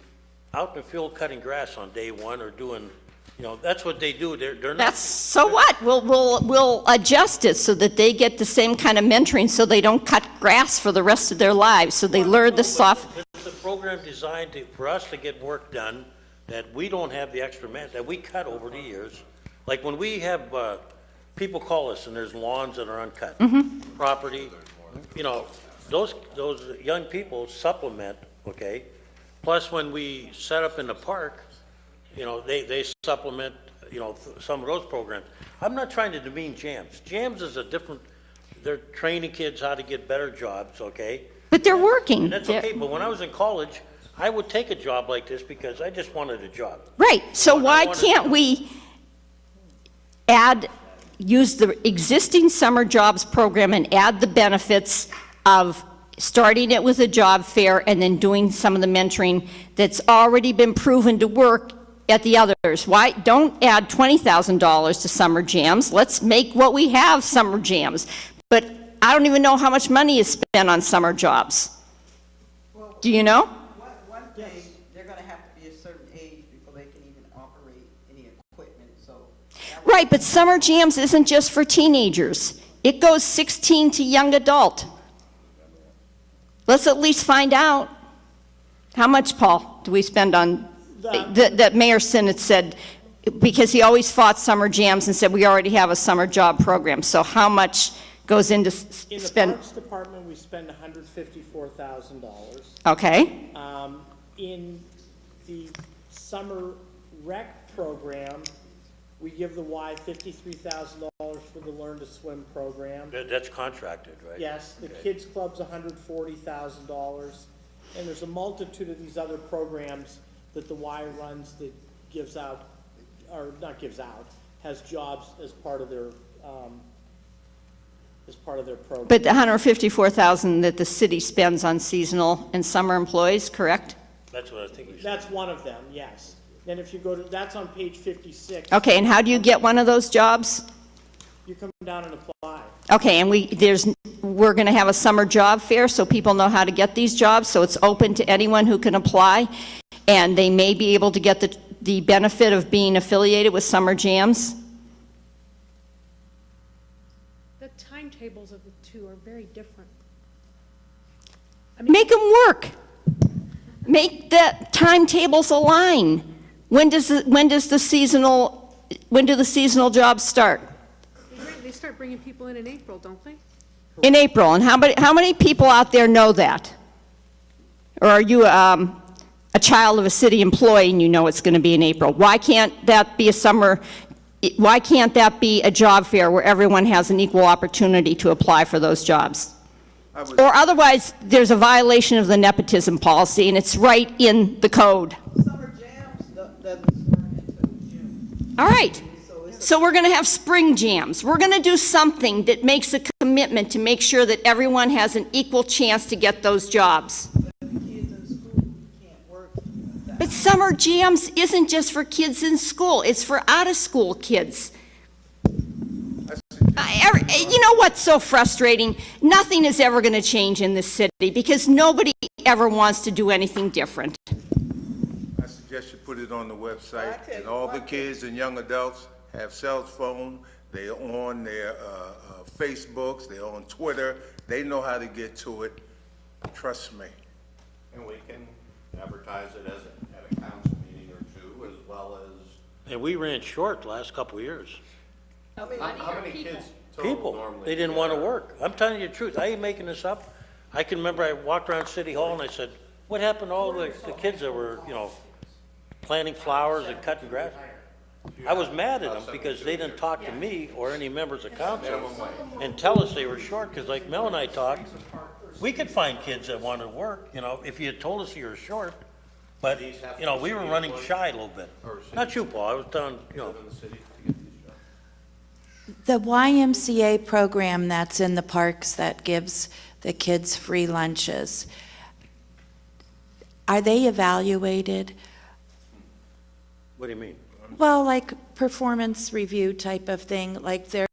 S4: out in the field cutting grass on day one or doing, you know, that's what they do. They're not.
S6: That's, so what? We'll adjust it so that they get the same kind of mentoring, so they don't cut grass for the rest of their lives, so they learn the soft.
S4: It's a program designed for us to get work done that we don't have the extra man, that we cut over the years. Like when we have, people call us and there's lawns that are uncut, property, you know, those young people supplement, okay? Plus when we set up in the park, you know, they supplement, you know, some of those programs. I'm not trying to demean jams. Jams is a different, they're training kids how to get better jobs, okay?
S11: But they're working.
S4: And that's okay, but when I was in college, I would take a job like this because I just wanted a job.
S11: Right, so
S4: What I
S11: why
S4: wanted-
S11: can't we use the existing summer jobs program and add the benefits of starting it with a job fair and then doing some of the mentoring that's already been proven to work at the others? Why, don't add $20,000 to summer jams, let's make what we have summer jams. But I don't even know how much money is spent on summer jobs. Do you know?
S3: One thing, they're gonna have to be a certain age before they can even operate any equipment, so. that would-
S11: Right, but summer jams isn't just for teenagers. It goes 16 to young adult. Let's at least find out. How much, Paul, do we spend on, that Mayor Sinnott said, because he always fought summer jams and said, we already have a summer job program. So how much goes into
S5: In the
S11: spend?
S5: Parks Department, we spend $154,000.
S11: Okay,
S5: In the summer rec program, we give the Y $53,000 for the Learn to Swim program.
S4: That's contracted, right?
S5: Yes, the
S4: Okay.
S5: Kids Club's $140,000, and there's a multitude of these other programs that the Y runs that gives out, or not gives out, has jobs as part of their program.
S11: but the $154,000 that the city spends on seasonal and summer employees, correct?
S4: That's what I think you said.
S5: That's one of them, yes. Then if you go to, that's on page 56.
S11: Okay, and how do you get one of those jobs?
S5: You come down and apply.
S11: Okay, and we're going to have a summer job fair so people know how to get these jobs, so it's open to anyone who can apply, and they may be able to get the benefit of being affiliated with Summer Jams?
S9: The timetables of the two are very different.
S11: Make them work. Make the timetables align. When do the seasonal jobs start?
S9: They start bringing people in April, don't they?
S11: In April, and how many people out there know that? Or are you a child of a city employee and you know it's going to be in April? Why can't that be why can't that be a job fair where everyone has an equal opportunity to apply for those jobs? Or otherwise, there's a violation of the nepotism policy, and it's right in the code.
S3: Summer jams doesn't start until June,
S11: All right.
S3: so it's
S11: So we're going to have spring jams. We're going to do something that makes a commitment to make sure that everyone has an equal chance to get those jobs.
S3: the kids in school can't work.
S11: But summer jams isn't just for kids in school, it's for out-of-school kids. You know what's so frustrating? Nothing is ever going to change in this city because nobody ever wants to do anything different.
S2: I suggest you put it on the website,
S3: I tell
S2: and
S3: you
S2: all the
S3: what.
S2: kids and young adults have cell phone, they're on their Facebooks, they're on Twitter, they know how to get to it, trust me.
S7: And we can advertise it as at a council meeting or two, as well as,
S4: And we ran short the last couple of years.
S7: how many kids total
S4: People,
S7: normally?
S4: they didn't want to work. I'm telling you the truth, I ain't making this up. I can remember I walked around City Hall and I said, what happened to all the kids that were, planting flowers and cutting grass? I was mad at them because they didn't talk to me or any members of council and tell us they were short, because like Mel and I talked, we could find kids that wanted to work, if you had told us you were short. But, we were running shy a little bit. Not you, Paul, I was telling,
S7: In the city to get these jobs.
S10: The YMCA program that's in the parks that gives the kids free lunches, are they evaluated?
S4: what do you mean?
S10: Well, like performance review type of thing, like they're,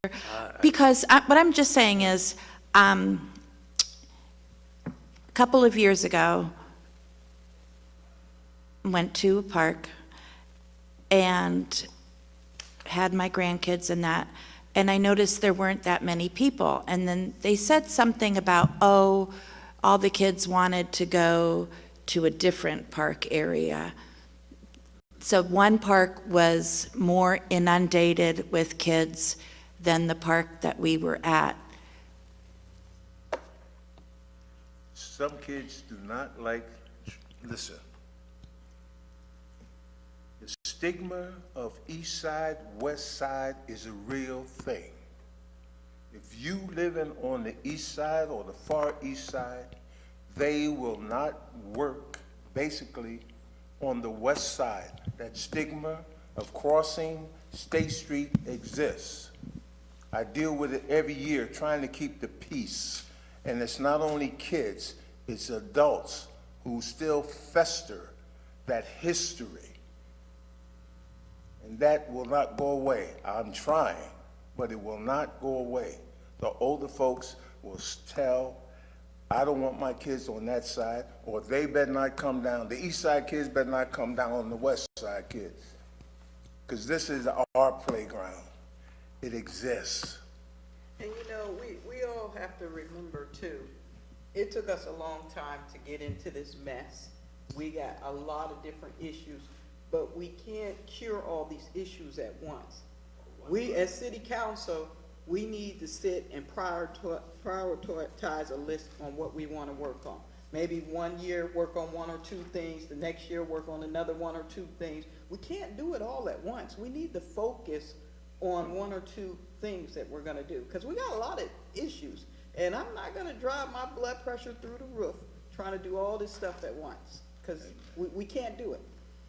S10: because what I'm just saying is, a couple of years ago, went to a park and had my grandkids and that, and I noticed there weren't that many people. And then they said something about, all the kids wanted to go to a different park area. So one park was more inundated with kids than the park that we were at.
S2: Some kids do not like, listen, the stigma of East Side, West Side is a real thing. If if you living on the east side or the far east side, they will not work basically on the west side. That stigma of crossing State Street exists. I deal with it every year, trying to keep the peace. And it's not only kids, it's adults who still fester that history. And that will not go away. I'm trying, but it will not go away. The older folks will tell, I don't want my kids on that side, or they better not come down. The east side kids better not come down on the west side kids. Because this is our playground. It exists.
S3: And you know, we all have to remember too, it took us a long time to get into this mess. We got a lot of different issues, but we can't cure all these issues at once. We, as city council, we need to sit and prioritize a list on what we want to work on. Maybe one year work on one or two things, the next year work on another one or two things. We can't do it all at once. We need to focus on one or two things that we're gonna do, because we got a lot of issues. And I'm not gonna drive my blood pressure through the roof trying to do all this stuff at once, because we can't do it.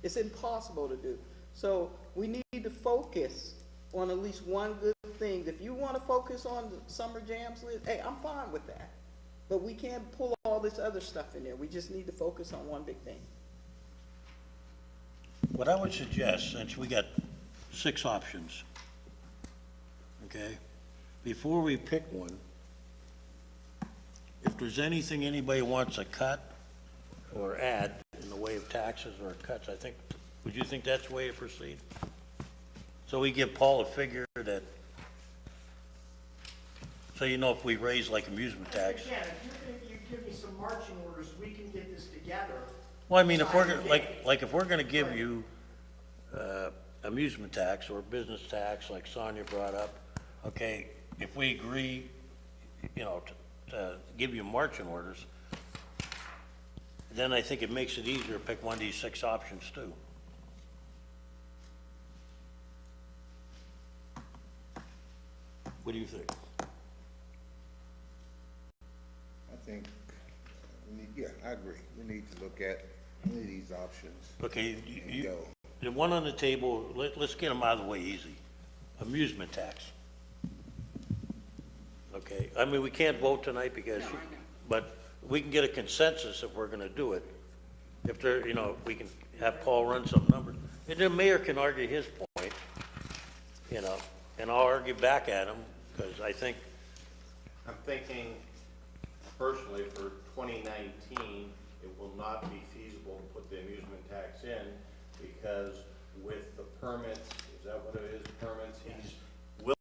S3: It's impossible to do. So we need to focus on at least one good thing. If you wanna focus on the summer jams list, hey, I'm fine with that. But we can't pull all this other stuff in there. We just need to focus on one big thing.
S4: What I would suggest, since we got 6 options, okay, before we pick one, if there's anything anybody wants to cut or add in the way of taxes or cuts, I think, would you think that's the way to proceed? So we give Paul a figure that, so you know if we raise like amusement tax.
S5: Again, if you think you give me some marching orders, we can get this together.
S4: Well, I mean, if we're, like if we're gonna give you, amusement tax or business tax, like Sonia brought up, okay, if we agree, you know, to give you marching orders, then I think it makes it easier to pick one of these 6 options too. What do you think?
S2: I think, yeah, I agree. We need to look at any of these options
S4: Okay,
S2: and go.
S4: the one on the table, let's get them out of the way easy. Amusement tax. Okay, I mean, we can't vote tonight because, but we can get a consensus if we're gonna do it. If there, you know, we can have Paul run some numbers. And the mayor can argue his point, you know, and I'll argue back at him, because I think,
S7: I'm thinking personally for 2019, it will not be feasible to put the amusement tax in because with the permits, is that what it is, permits, he's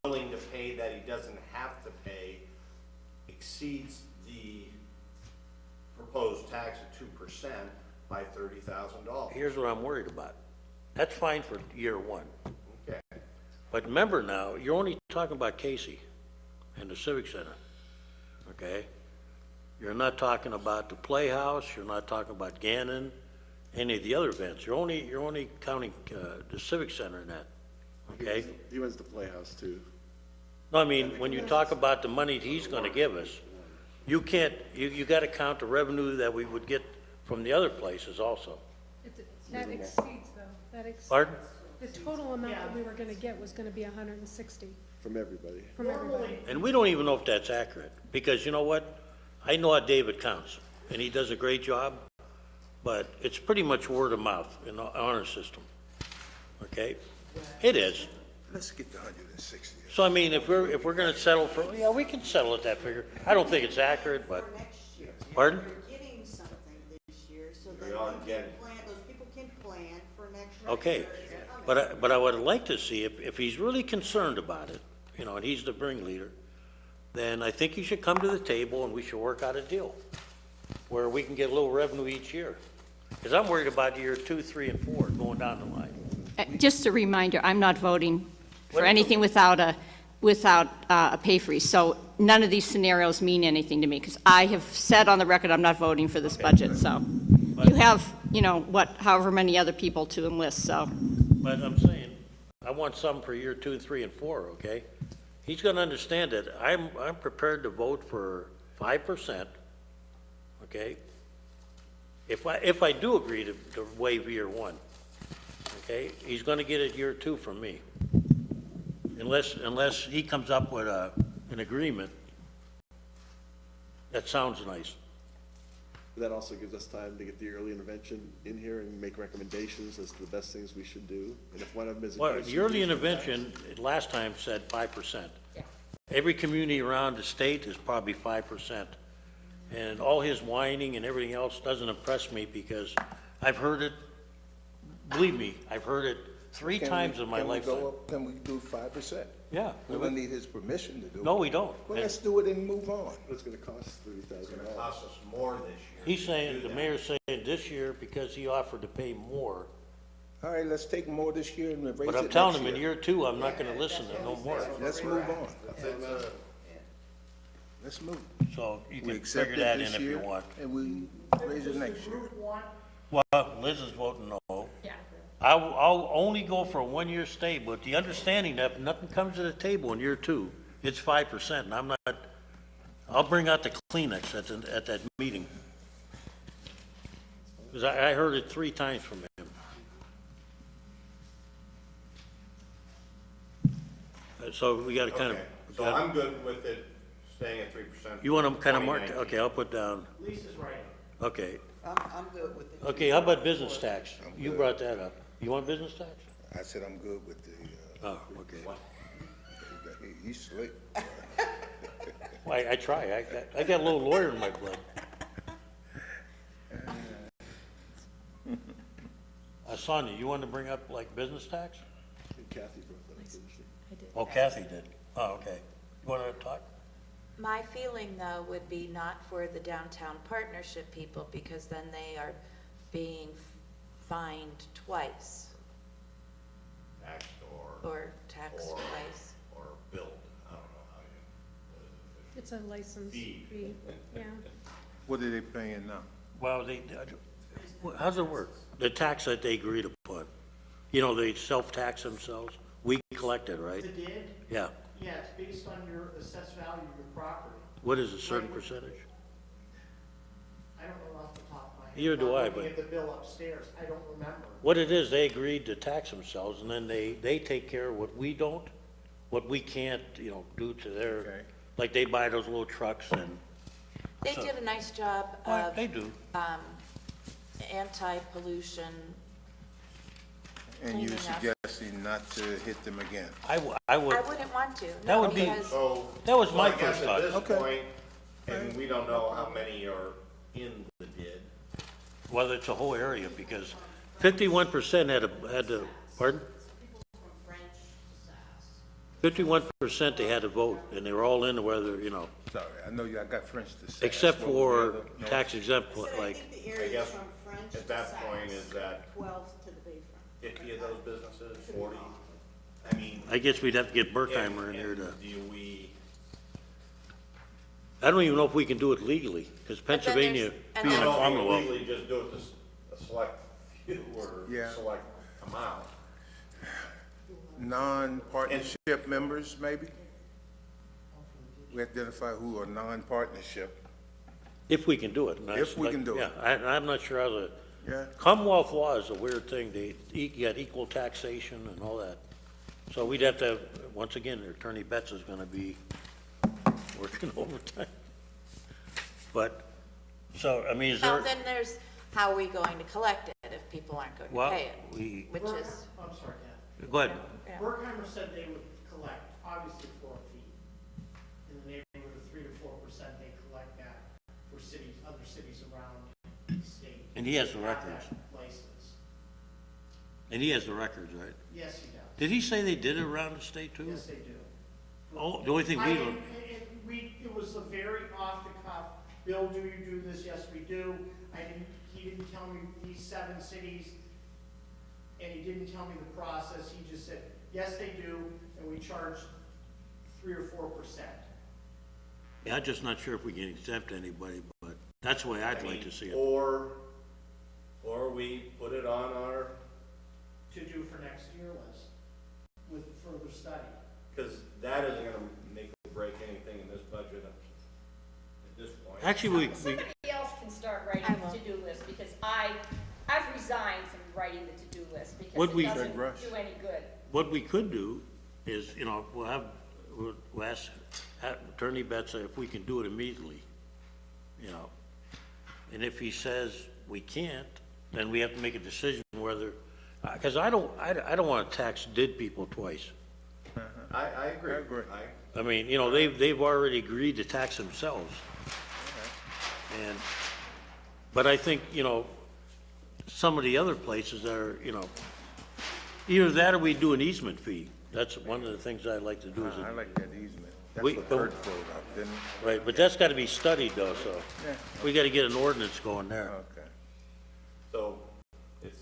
S7: willing to pay that he doesn't have to pay exceeds the proposed tax of 2% by $30,000.
S4: here's what I'm worried about. That's fine for year 1.
S7: Okay.
S4: But remember now, you're only talking about Casey and the Civic Center, okay? You're not talking about the Playhouse, you're not talking about Gannon, any of the other events. You're only counting, the Civic Center in that, okay?
S8: He wants the Playhouse too.
S4: No, I mean, when you talk about the money he's gonna give us, you can't, you gotta count the revenue that we would get from the other places also.
S12: That exceeds though, that exceeds.
S4: Pardon?
S12: The total amount that we were gonna get was gonna be 160
S8: From everybody.
S12: from everybody.
S4: And we don't even know if that's accurate, because you know what? I know how David counts, and he does a great job, but it's pretty much word of mouth in the honor system, okay? It is.
S2: Let's get the 160.
S4: So I mean, if we're gonna settle for, yeah, we can settle at that figure. I don't think it's accurate, but,
S3: For next year.
S4: pardon?
S3: We're getting something this year, so
S7: We
S3: that
S7: are
S3: we can
S7: getting.
S3: plan, those people can plan for next year.
S4: Okay, but I would like to see, if he's really concerned about it, you know, and he's the ringleader, then I think he should come to the table and we should work out a deal where we can get a little revenue each year. Because I'm worried about year 2, 3, and 4 going down the line.
S11: Just a reminder, I'm not voting for anything without a pay freeze. So none of these scenarios mean anything to me, because I have said on the record I'm not voting for this budget, so. You have, you know, however many other people to enlist, so.
S4: But I'm saying, I want some for year 2, 3, and 4, okay? he's gonna understand that I'm prepared to vote for 5%, okay? If I do agree to waive year one, okay, he's gonna get it year two from me. Unless he comes up with an agreement that sounds nice.
S8: That also gives us time to get the early intervention in here and make recommendations as to the best things we should do. And if one of them is.
S4: Well, the early intervention, last time said 5%. Every community around the state is probably 5%. And all his whining and everything else doesn't impress me because I've heard it, believe me, I've heard it three times in my lifetime.
S2: Can we do 5%?
S4: Yeah.
S2: We're gonna need his permission to do it.
S4: No, we don't.
S2: Well, let's do it and move on.
S8: It's gonna cost $30,000.
S7: It's gonna cost us more this year.
S4: He's
S7: to
S4: saying,
S7: do
S4: the
S7: that.
S4: mayor's saying this year because he offered to pay more.
S2: All right, let's take more this year and raise it
S4: But I'm
S2: next
S4: telling him, in
S2: year.
S4: year two, I'm not gonna listen to no more.
S2: Let's move on. Let's move.
S4: So you
S2: We
S4: can
S2: accept
S4: figure
S2: it
S4: that in
S2: this
S4: if you
S2: year,
S4: want.
S2: and we raise it next year.
S4: Well, Liz is voting no. Yeah. I'll only go for a one-year stay, but the understanding that if nothing comes to the table in year two, it's 5%, and I'm not, I'll bring out the Kleenex at that meeting. Because I heard it 3 times from him. So we gotta kind of,
S7: Okay, so I'm good with it staying at 3%.
S4: you want to kind of mark,
S7: 2019.
S4: okay, I'll put down,
S5: Lisa's right.
S4: okay.
S3: I'm good with it.
S4: Okay, how about business tax? You brought that up. You want business tax?
S2: I said I'm good with the,
S4: Oh, okay.
S2: he's slick.
S4: Well, I try. I got a little lawyer in my blood. Sonia, you wanted to bring up like business tax?
S8: Kathy brought that up, didn't she?
S4: Oh, Kathy did. Oh, okay. You want to talk?
S10: My feeling, though, would be not for the downtown partnership people, because then they are being fined twice,
S7: Taxed or,
S10: or taxed
S7: Or-
S10: twice.
S7: or billed, I don't know how you,
S12: It's a license
S7: Fee.
S12: fee, yeah.
S2: What are they paying now?
S4: Well, how's it work? The tax that they agree to put, you know, they self-tax themselves? We collect it, right?
S5: The did?
S4: Yeah.
S5: Yeah, it's based on your assessed value of your property.
S4: What is a certain percentage?
S5: I don't know off the top of my head.
S4: Neither do
S5: I'm
S4: I,
S5: looking
S4: but-
S5: at the bill upstairs, I don't remember.
S4: What it is, they agreed to tax themselves, and then they take care of what we don't, what we can't, you know, do to
S2: Okay.
S4: their, like they buy those little trucks and,
S10: They did a nice job
S4: well,
S10: of
S4: they do.
S10: anti-pollution.
S2: And you're
S10: Cleaning up.
S2: suggesting not to hit them again?
S4: I would,
S10: I wouldn't want to,
S4: That
S10: no,
S4: would be-
S10: because
S7: So.
S4: That was my
S7: so I guess
S4: first thought.
S7: At
S2: Okay.
S7: this point, and we don't know how many are in the did,
S4: well, it's a whole area, because 51% had to, pardon? 51% they had to vote, and they were all in whether, you know,
S2: Sorry, I know I got French to say.
S4: except
S2: What was
S4: for
S2: the other? No.
S4: tax exempt,
S3: I
S4: like,
S3: think the
S7: I
S3: area
S7: guess
S3: from French
S7: at
S3: to
S7: that
S3: Saks,
S7: point is that
S3: 12 to the Bayfront.
S7: 50 of those businesses, 40? I mean.
S4: I guess we'd have to get Berkheimer in
S7: and
S4: here to,
S7: Do we,
S4: I don't even know if we can do it legally, because
S10: But then
S4: Pennsylvania,
S10: there's- and
S4: being
S10: then-
S4: a
S7: don't
S4: Commonwealth.
S7: legally just do it to a select few or
S2: Yeah.
S7: select amount?
S2: Non-partnership members, maybe? We identify who are non-partnership.
S4: If we can do it. and that's
S2: If we
S4: like-
S2: can do it.
S4: Yeah, I'm not sure how the,
S2: Yeah?
S4: Commonwealth law is a weird thing. You got equal taxation and all that. So we'd have to, once again, Attorney Betts is gonna be working overtime. But, so, I mean, is
S10: Now,
S4: there,
S10: then there's, how are we going to collect it if people aren't going to
S4: well,
S10: pay it?
S4: we,
S10: Which is,
S5: I'm sorry, Ken.
S4: go ahead.
S10: Yeah.
S5: Berkheimer said they would collect, obviously for a fee. In the neighborhood of 3 to 4%, they collect that for cities, other cities around the state.
S4: And he has the
S5: Have that
S4: records.
S5: License.
S4: And he has the records, right?
S5: Yes, he does.
S4: Did he say they did it around the state too?
S5: Yes, they do.
S4: Oh, the only thing we don't,
S5: It was a very off the cuff, Bill, do you do this? Yes, we do. He didn't tell me these 7 cities, and he didn't tell me the process, he just said, yes, they do, and we charge 3 or 4%.
S4: yeah, I'm just not sure if we can exempt anybody, but that's the way I'd like to see it.
S7: Or we put it on our,
S5: To do for next year, Liz, with further study.
S7: because that isn't gonna
S4: Actually, we,
S13: Somebody else can start writing the to-do list, because I've resigned from writing the to-do list, because
S4: Would
S13: it
S4: we-
S13: doesn't
S2: Rush.
S13: do any good.
S4: what we could do is, we'll ask Attorney Betts if we can do it immediately, And if he says we can't, then we have to make a decision whether, because I don't want to tax dead people twice.
S7: I agree.
S2: I agree.
S4: I mean, they've already agreed to tax themselves. And, but I think, some of the other places are, either that or we do an easement fee. That's one of the things I'd like to do is,
S2: I like that easement. That's
S4: We-
S2: what Kurt pulled up, didn't he?
S4: right, but that's got to be studied though, so
S2: Yeah.
S4: we got to get an ordinance going there.
S2: Okay.
S7: So it's,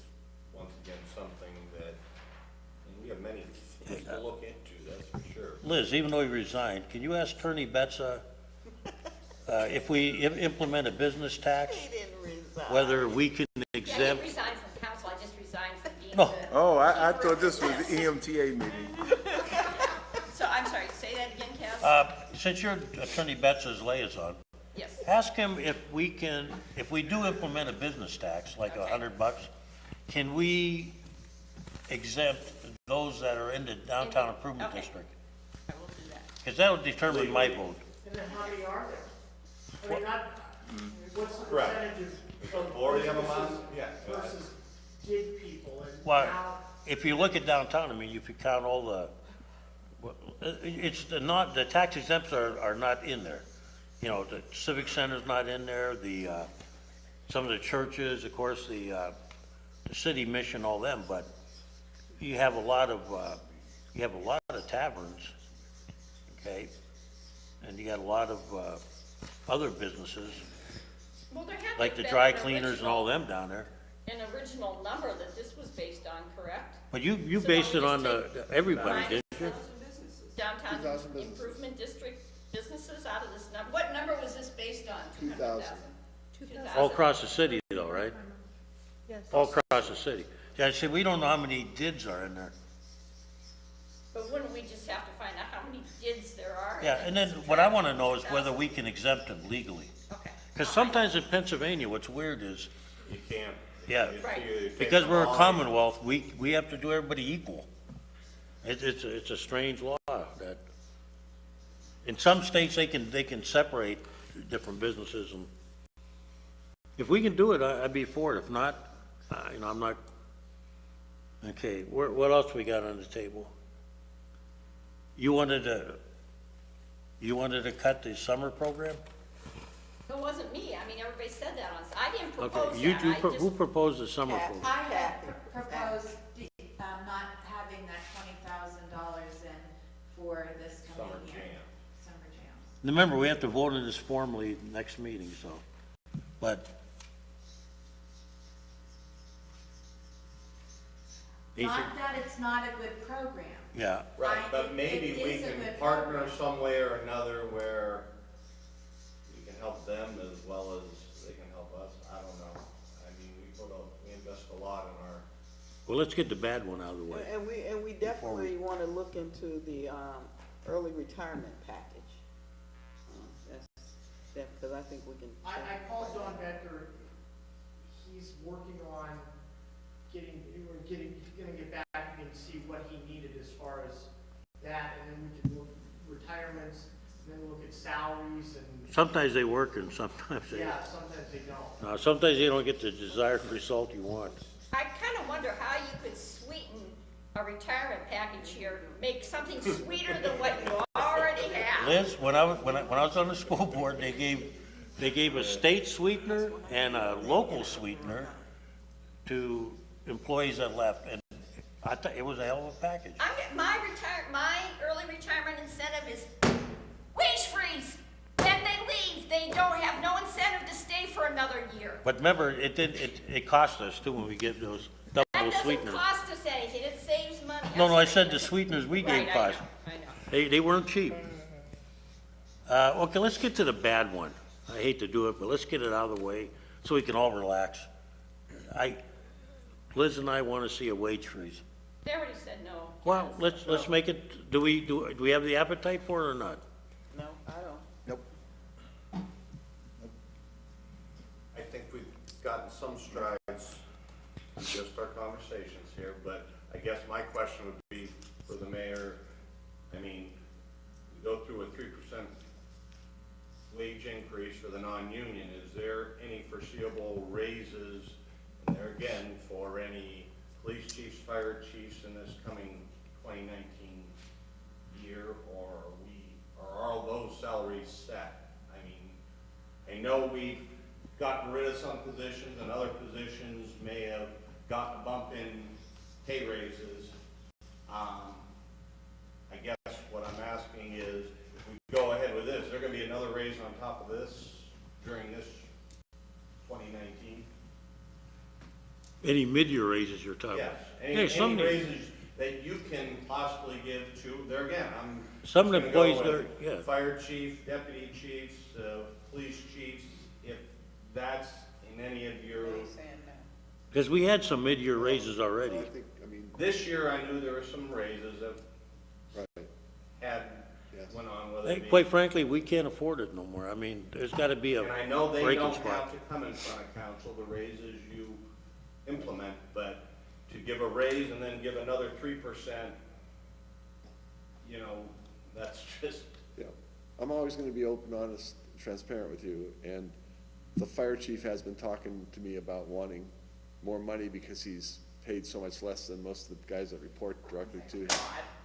S7: once again, something that, and we have many things to look into, that's for sure.
S4: Liz, even though he resigned, can you ask Attorney Betts, if we implement a business tax,
S3: He didn't resign.
S4: whether we can
S13: Yeah, I
S4: exempt?
S13: didn't resign from council, I just resigned from being
S4: No.
S13: the.
S2: Oh, I thought this was the EMTA meeting.
S13: So, I'm sorry, say that again, Kaz?
S4: Since you're Attorney Betts' liaison,
S13: Yes.
S4: ask him if we do implement a business tax, like $100, can we exempt those that are in the downtown improvement
S13: Okay.
S4: district?
S13: I will do that.
S4: Because that'll determine my vote.
S5: And then how many are there? I mean, not, what's the
S7: Correct.
S5: percentage of
S7: Already have them on? Yeah.
S5: versus did people and
S4: Well,
S5: now?
S4: if you look at downtown, I mean, if you count all the, the tax exempts are not in there. The Civic Center's not in there, some of the churches, of course, the city mission, all them, but you have a lot of taverns, okay? And you got a lot of, other businesses,
S13: Well, there had to
S4: like
S13: have
S4: the
S13: been
S4: dry
S13: an
S4: cleaners and all them down there.
S13: An original number that this was based on, correct?
S4: But you
S13: So
S4: based
S13: don't
S4: it
S13: we
S4: on
S13: just
S4: everybody,
S13: minus
S4: didn't you?
S13: Downtown
S8: 2,000 businesses.
S13: Improvement District businesses out of this number? What number was this based on?
S8: 2,000.
S13: 2,000?
S4: All across the city though, right?
S12: Yes.
S4: All across the city. Yeah, see, we don't know how many dids are in there.
S13: But wouldn't we just have to find out how many dids there are?
S4: Yeah, and then what I want to know is whether we can exempt them legally.
S13: Okay.
S4: Because sometimes in Pennsylvania, what's weird is,
S7: You can't.
S4: yeah,
S13: Right.
S7: you take
S4: because
S7: them
S4: we're a
S7: all,
S4: commonwealth, we have to do everybody equal. It's a strange law that, in some states, they can separate different businesses, and if we can do it, I'd be for it. If not, I'm not. Okay, what else we got on the table? You wanted to cut the summer program?
S13: It wasn't me. I mean, everybody said that on, I didn't
S4: Okay,
S13: propose that. I
S4: who
S13: just,
S4: proposed the summer program?
S10: I had proposed, not having that $20,000 in for this
S7: Summer
S10: coming year.
S7: jam.
S10: Summer jams.
S4: Remember, we have to vote on this formally next meeting, so, but. Ethan?
S10: Not that it's not a good program.
S4: Yeah,
S7: Right,
S10: I-
S7: but maybe
S10: it
S7: we
S10: is a
S7: can
S10: good
S7: partner
S10: program.
S7: some way or another where we can help them as well as they can help us. I don't know. I mean, we invest a lot in our,
S4: well, let's get the bad one out of the way.
S3: And we definitely want to look into the, early retirement package. Because I think we can.
S5: I called Don Becker, he's working on gonna get back and see what he needed as far as that, and then we can look retirements, and then look at salaries and,
S4: Sometimes they work and sometimes they,
S5: yeah, sometimes they don't.
S4: no, sometimes you don't get the desired result you want.
S13: I kind of wonder how you could sweeten a retirement package here, make something sweeter than what you already have.
S4: Liz, when I was on the school board, they gave a state sweetener and a local sweetener to employees that left, and I thought it was a hell of a package.
S13: My early retirement incentive is wage freeze. When they leave, they don't have no incentive to stay for another year.
S4: But remember, it cost us too when we get those
S13: That
S4: double
S13: doesn't
S4: sweeteners.
S13: cost us anything, it saves money.
S4: No, I said the sweeteners we gave
S13: Right, I
S4: cost.
S13: know, I know.
S4: They weren't cheap. Okay, let's get to the bad one. I hate to do it, but let's get it out of the way so we can all relax. Liz and I want to see a wage freeze.
S13: They already said no.
S4: Well, let's make it, do we have the appetite for it or not?
S3: No, I don't.
S2: Nope.
S7: some strides in just our conversations here, but I guess my question would be for the mayor, I mean, we go through a 3% wage increase for the non-union, is there any foreseeable raises, and there again, for any police chiefs, fire chiefs in this coming 2019 year, or are all those salaries set? I mean, I know we've gotten rid of some positions, and other positions may have gotten a bump in pay raises. I guess what I'm asking is, if we go ahead with this, is there gonna be another raise on top of this during this 2019?
S4: Any mid-year raises you're talking
S7: Yes,
S4: about?
S7: any
S4: Yeah, some-
S7: raises that you can possibly give to, there again, I'm.
S4: Some of the
S7: just gonna go
S4: employees
S7: with
S4: are- yeah.
S7: Fire chief, deputy chiefs, police chiefs, if that's in any of your,
S3: What are you saying now?
S4: Because we had some mid-year raises already.
S8: I think, I mean,
S7: this year I knew there were some raises that
S8: right,
S7: had,
S8: Yes.
S7: went on, whether it be.
S4: Quite frankly, we can't afford it no more. I mean, there's got to be a
S7: And I know they
S4: breaking
S7: don't
S4: spot.
S7: have to come in front of council, the raises you implement, but to give a raise and then give another 3%, you know, that's just,
S8: yeah. I'm always gonna be open, honest, transparent with you, and the fire chief has been talking to me about wanting more money because he's paid so much less than most of the guys that report directly to him.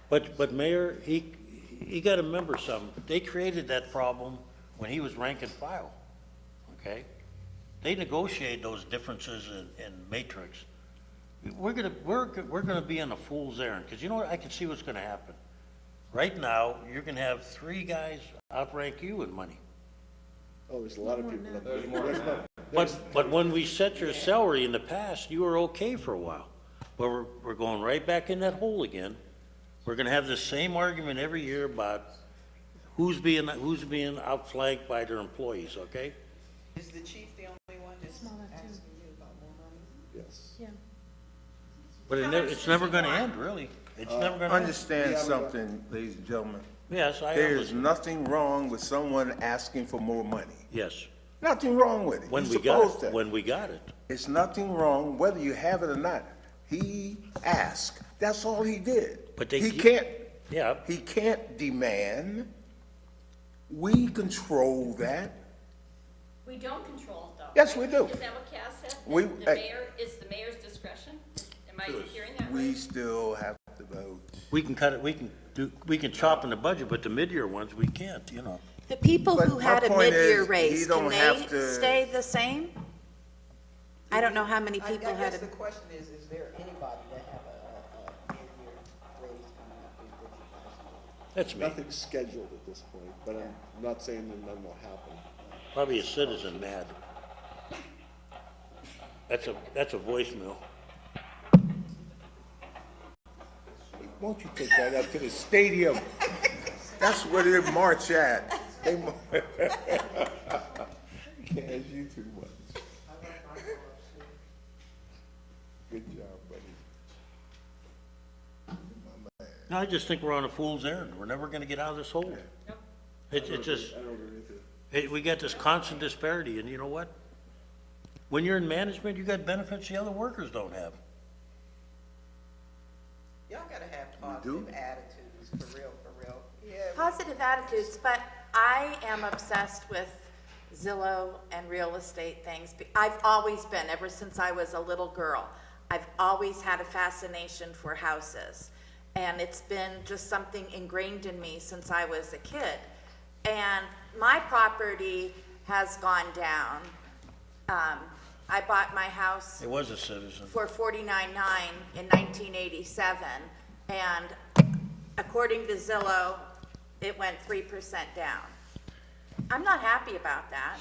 S4: But Mayor, he got to remember something. They created that problem when he was rank and file, okay? They negotiated those differences in matrix. We're gonna be in a fool's errand, because you know what, I can see what's gonna happen. Right now, you're gonna have 3 guys outrank you in money.
S8: Oh, there's a lot of people that.
S7: there's more than that.
S4: But when we set your salary in the past, you were okay for a while. But we're going right back in that hole again. We're gonna have the same argument every year about who's being outflanked by their employees, okay?
S3: Is the chief the only one that's
S12: Smaller too.
S3: asking you about more money?
S8: Yes.
S12: Yeah.
S4: But it's never gonna end, really. It's never gonna end.
S2: Understand something, ladies and gentlemen.
S4: Yes, I
S2: There is
S4: understand.
S2: nothing wrong with someone asking for more money.
S4: Yes,
S2: Nothing wrong with it.
S4: when
S2: You're
S4: we got
S2: supposed
S4: it,
S2: to.
S4: when we got it.
S2: It's nothing wrong whether you have it or not. He asked. That's all he did.
S4: But they
S2: He
S4: keep-
S2: can't,
S4: Yeah,
S2: he can't demand. We control that.
S13: We don't control it though.
S2: Yes,
S13: right?
S2: we do.
S13: Is that what Cass said?
S2: We-
S13: The mayor, is the mayor's discretion? Am I hearing that
S2: We
S13: right?
S2: still have to vote.
S4: we can cut it, we can chop in the budget, but the mid-year ones, we can't, you know.
S10: The people
S2: But
S10: who
S2: my
S10: had a
S2: point
S10: mid-year
S2: is,
S10: raise,
S2: he
S10: can
S2: don't have
S10: they
S2: to-
S10: stay the same? I don't know how many
S3: I
S10: people had
S3: guess
S10: a,
S3: the question is there anybody that have a mid-year raise coming up in 50,000?
S4: That's me.
S8: Nothing's scheduled at this point, but I'm not saying that none will happen.
S4: Probably a citizen mad. That's a voicemail.
S2: Won't you take that up to the stadium? That's where they march at. They can't ask you too much. Good job, buddy.
S4: No, I just think we're on a fool's errand. We're never gonna get out of this hole. It just,
S8: I don't agree with you.
S4: we got this constant disparity, and you know what? When you're in management, you got benefits the other workers don't have.
S3: Y'all gotta have
S2: do?
S3: positive attitudes, for real, for real. Yeah,
S10: positive attitudes, but I am obsessed with Zillow and real estate things. I've always been, ever since I was a little girl. I've always had a fascination for houses. And it's been just something ingrained in me since I was a kid. And my property has gone down. I bought my house
S4: It was a citizen.
S10: for $49,900 in 1987, and according to Zillow, it went 3% down. I'm not happy about that,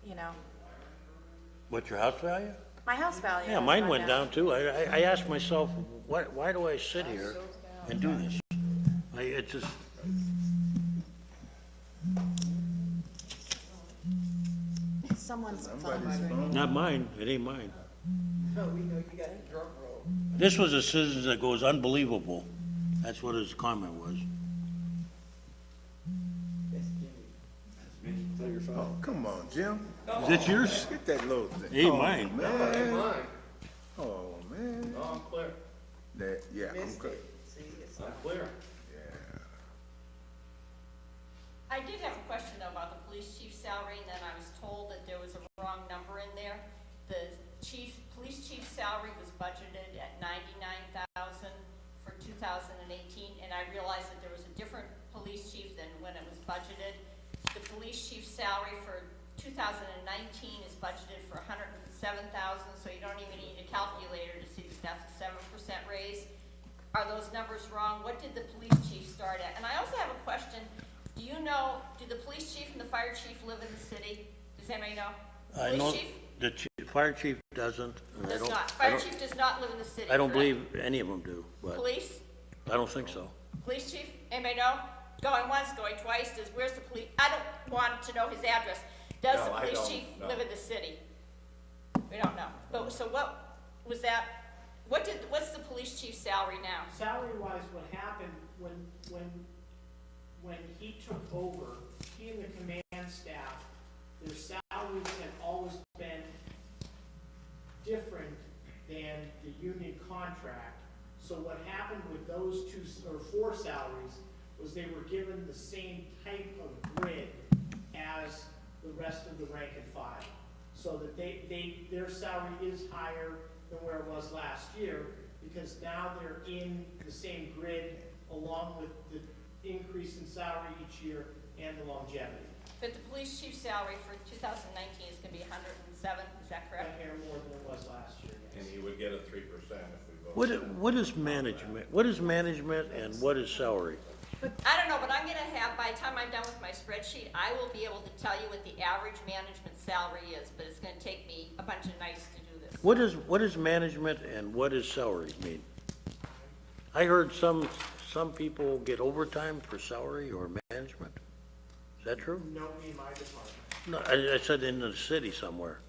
S10: you know.
S4: What, your house value?
S10: My house value.
S4: Yeah,
S10: has
S4: mine
S10: gone
S4: went down too. I asked myself, why do I sit here and do this? It just,
S10: Someone's phone.
S4: not mine, it ain't mine.
S3: no, we know you got the drum roll.
S4: This was a citizen that goes unbelievable. That's what his comment was.
S3: That's Jimmy.
S8: No, you're fine.
S2: Oh, come on, Jim.
S4: Is that yours?
S2: Get that little thing.
S4: Ain't
S2: Oh,
S4: mine.
S2: Man. Oh, man.
S7: No, I'm clear.
S2: Yeah, I'm
S3: Missed
S2: good.
S3: it. See, it's
S7: I'm clear.
S13: I did have a question though about the police chief's salary, and then I was told that there was a wrong number in there. The police chief's salary was budgeted at $99,000 for 2018, and I realized that there was a different police chief than when it was budgeted. The police chief's salary for 2019 is budgeted for $107,000, so you don't even need a calculator to see that that's a 7% raise. Are those numbers wrong? What did the police chief start at? And I also have a question. Do you know, do the police chief and the fire chief live in the city? Does anybody know?
S4: I know
S13: Police chief
S4: the fire chief doesn't, and I
S13: does
S4: don't,
S13: not.
S4: I
S13: Fire
S4: don't,
S13: chief does not live in the city.
S4: I don't
S13: correct?
S4: believe any of them do, but
S13: Police?
S4: I don't think so.
S13: Police chief? Anybody know? Going once, going twice. Where's the police? I don't want to know his address. Does
S7: No,
S13: the
S7: I
S13: police
S7: don't
S13: chief
S7: know.
S13: live in the city? We don't know. But, so what was that? What's the police chief's salary now?
S5: Salary-wise, what happened when he took over, he and the command staff, their salaries had always been different than the union contract. So what happened with those two, or four salaries, was they were given the same type of grid as the rest of the rank and file. So that their salary is higher than where it was last year, because now they're in the same grid along with the increase in salary each year and the longevity.
S13: But the police chief's salary for 2019 is gonna be 107, is that correct?
S5: That air more than it was last year, yes.
S7: And he would get a 3% if we vote.
S4: What is management? What is management and what is salary?
S13: I don't know, but I'm gonna have, by the time I'm done with my spreadsheet, I will be able to tell you what the average management salary is, but it's gonna take me a bunch of nights to do this.
S4: What is management and what is salary mean? I heard some people get overtime for salary or management. Is that true?
S5: Nobody in my department.
S4: No, I said in the city somewhere.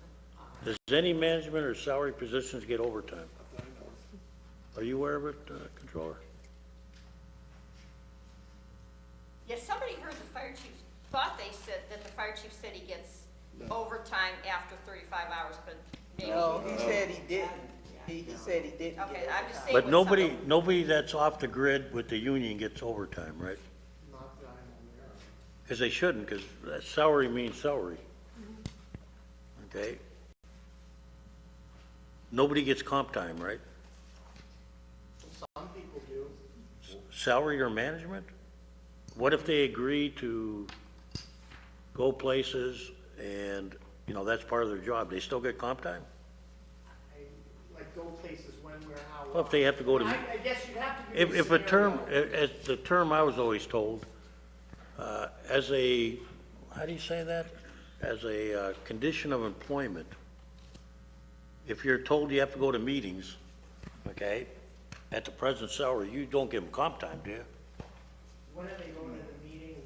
S4: Does any management or salary positions get overtime? Are you aware of it, Controller?
S13: Yeah, somebody heard the fire chief, thought they said that the fire chief said he gets overtime after 35 hours, but maybe.
S3: No, he said he didn't. He said he didn't.
S13: Okay,
S3: get
S13: I'm just saying.
S4: But
S13: what
S4: nobody that's off the grid with the union gets overtime, right?
S5: Not that I'm aware of.
S4: Because they shouldn't, because salary means salary. Okay? Nobody gets comp time, right?
S5: Some people do.
S4: Salary or management? What if they agree to go places and, you know, that's part of their job? They still get comp time?
S5: Like go places when, where, how.
S4: Well, if they have to go to,
S5: I guess you'd have to give a
S4: if a term,
S5: scenario.
S4: as the term I was always told, as a, how do you say that? As a condition of employment, if you're told you have to go to meetings, okay, at the present salary, you don't give them comp time, do you?
S5: When are they going to the meeting?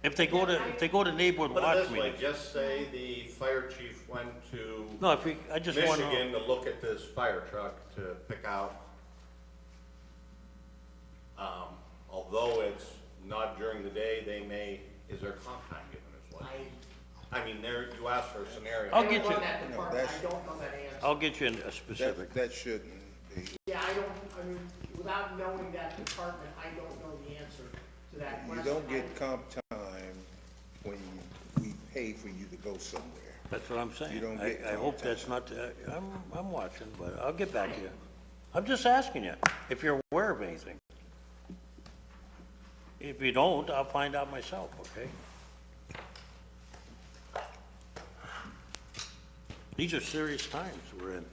S4: If they go to neighborhood
S7: Put it
S4: watch
S7: this way,
S4: meetings.
S7: just say the fire chief went to
S4: No, I just want to
S7: Michigan
S4: know.
S7: to look at this fire truck to pick out, although it's not during the day, is there comp time given as well? I mean, you asked for a scenario.
S4: I'll get you,
S5: that department, I don't know that answer.
S4: I'll get you a specific.
S2: That shouldn't be.
S5: Yeah, I mean, without knowing that department, I don't know the answer to that
S2: You
S5: question.
S2: don't get comp time when we pay for you to go somewhere.
S4: That's what I'm saying.
S2: You don't get
S4: I hope
S2: comp time.
S4: that's not, I'm watching, but I'll get back to you. I'm just asking you, if you're aware of anything. If you don't, I'll find out myself, okay? These are serious times we're in.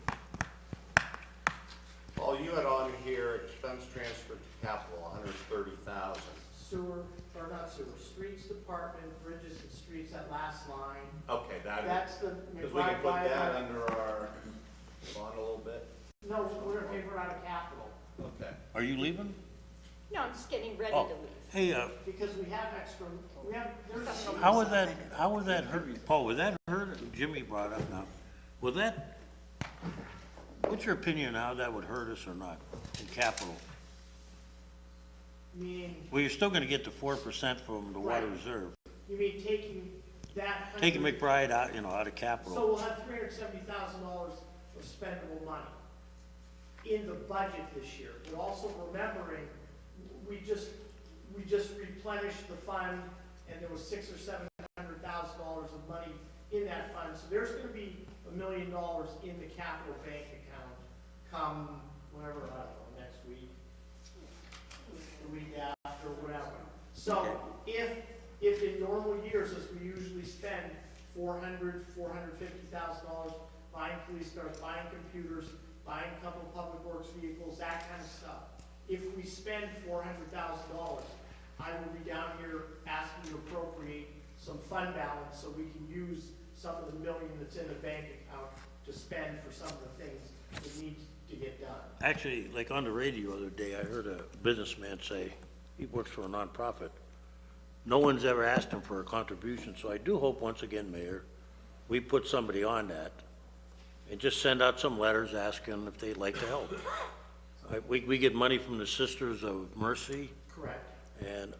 S7: Paul, you had on here expense transfer to capital, 130,000.
S5: Sewer, or not sewer, streets department, bridges and streets, that last line.
S7: Okay,
S5: That's the.
S7: because we can put that under our bond a little bit.
S5: No, we're gonna pay for it out of capital,
S7: Okay.
S4: Are you leaving?
S13: No, I'm just getting ready
S4: Oh,
S13: to leave.
S4: hey,
S5: because we have extra, there's.
S4: how would that hurt, Paul, would that hurt, Jimmy brought up now, would that, what's your opinion on how that would hurt us or not in capital?
S5: Meaning,
S4: Well, you're still gonna get the 4% from the water reserve.
S5: you mean taking that.
S4: taking McBride out, out of
S5: So
S4: capital.
S5: we'll have $370,000 of spendable money in the budget this year. But also remembering, we just replenished the fund, and there was $600,000 or $700,000 of money in that fund. So there's gonna be $1 million in the capital bank account come whenever, I don't know, next week, the week after, whatever. So if in normal years, as we usually spend $450,000 buying police cars, buying computers, buying a couple of public works vehicles, that kind of stuff. If we spend $400,000, I will be down here asking to appropriate some fund balance so we can use some of the million that's in the bank account to spend for some of the things that need to get done.
S4: Actually, like on the radio the other day, I heard a businessman say, he works for a nonprofit. No one's ever asked him for a contribution, so I do hope, once again, Mayor, we put somebody on that and just send out some letters asking if they'd like to help. We get money from the Sisters of Mercy,
S5: Correct.
S4: and,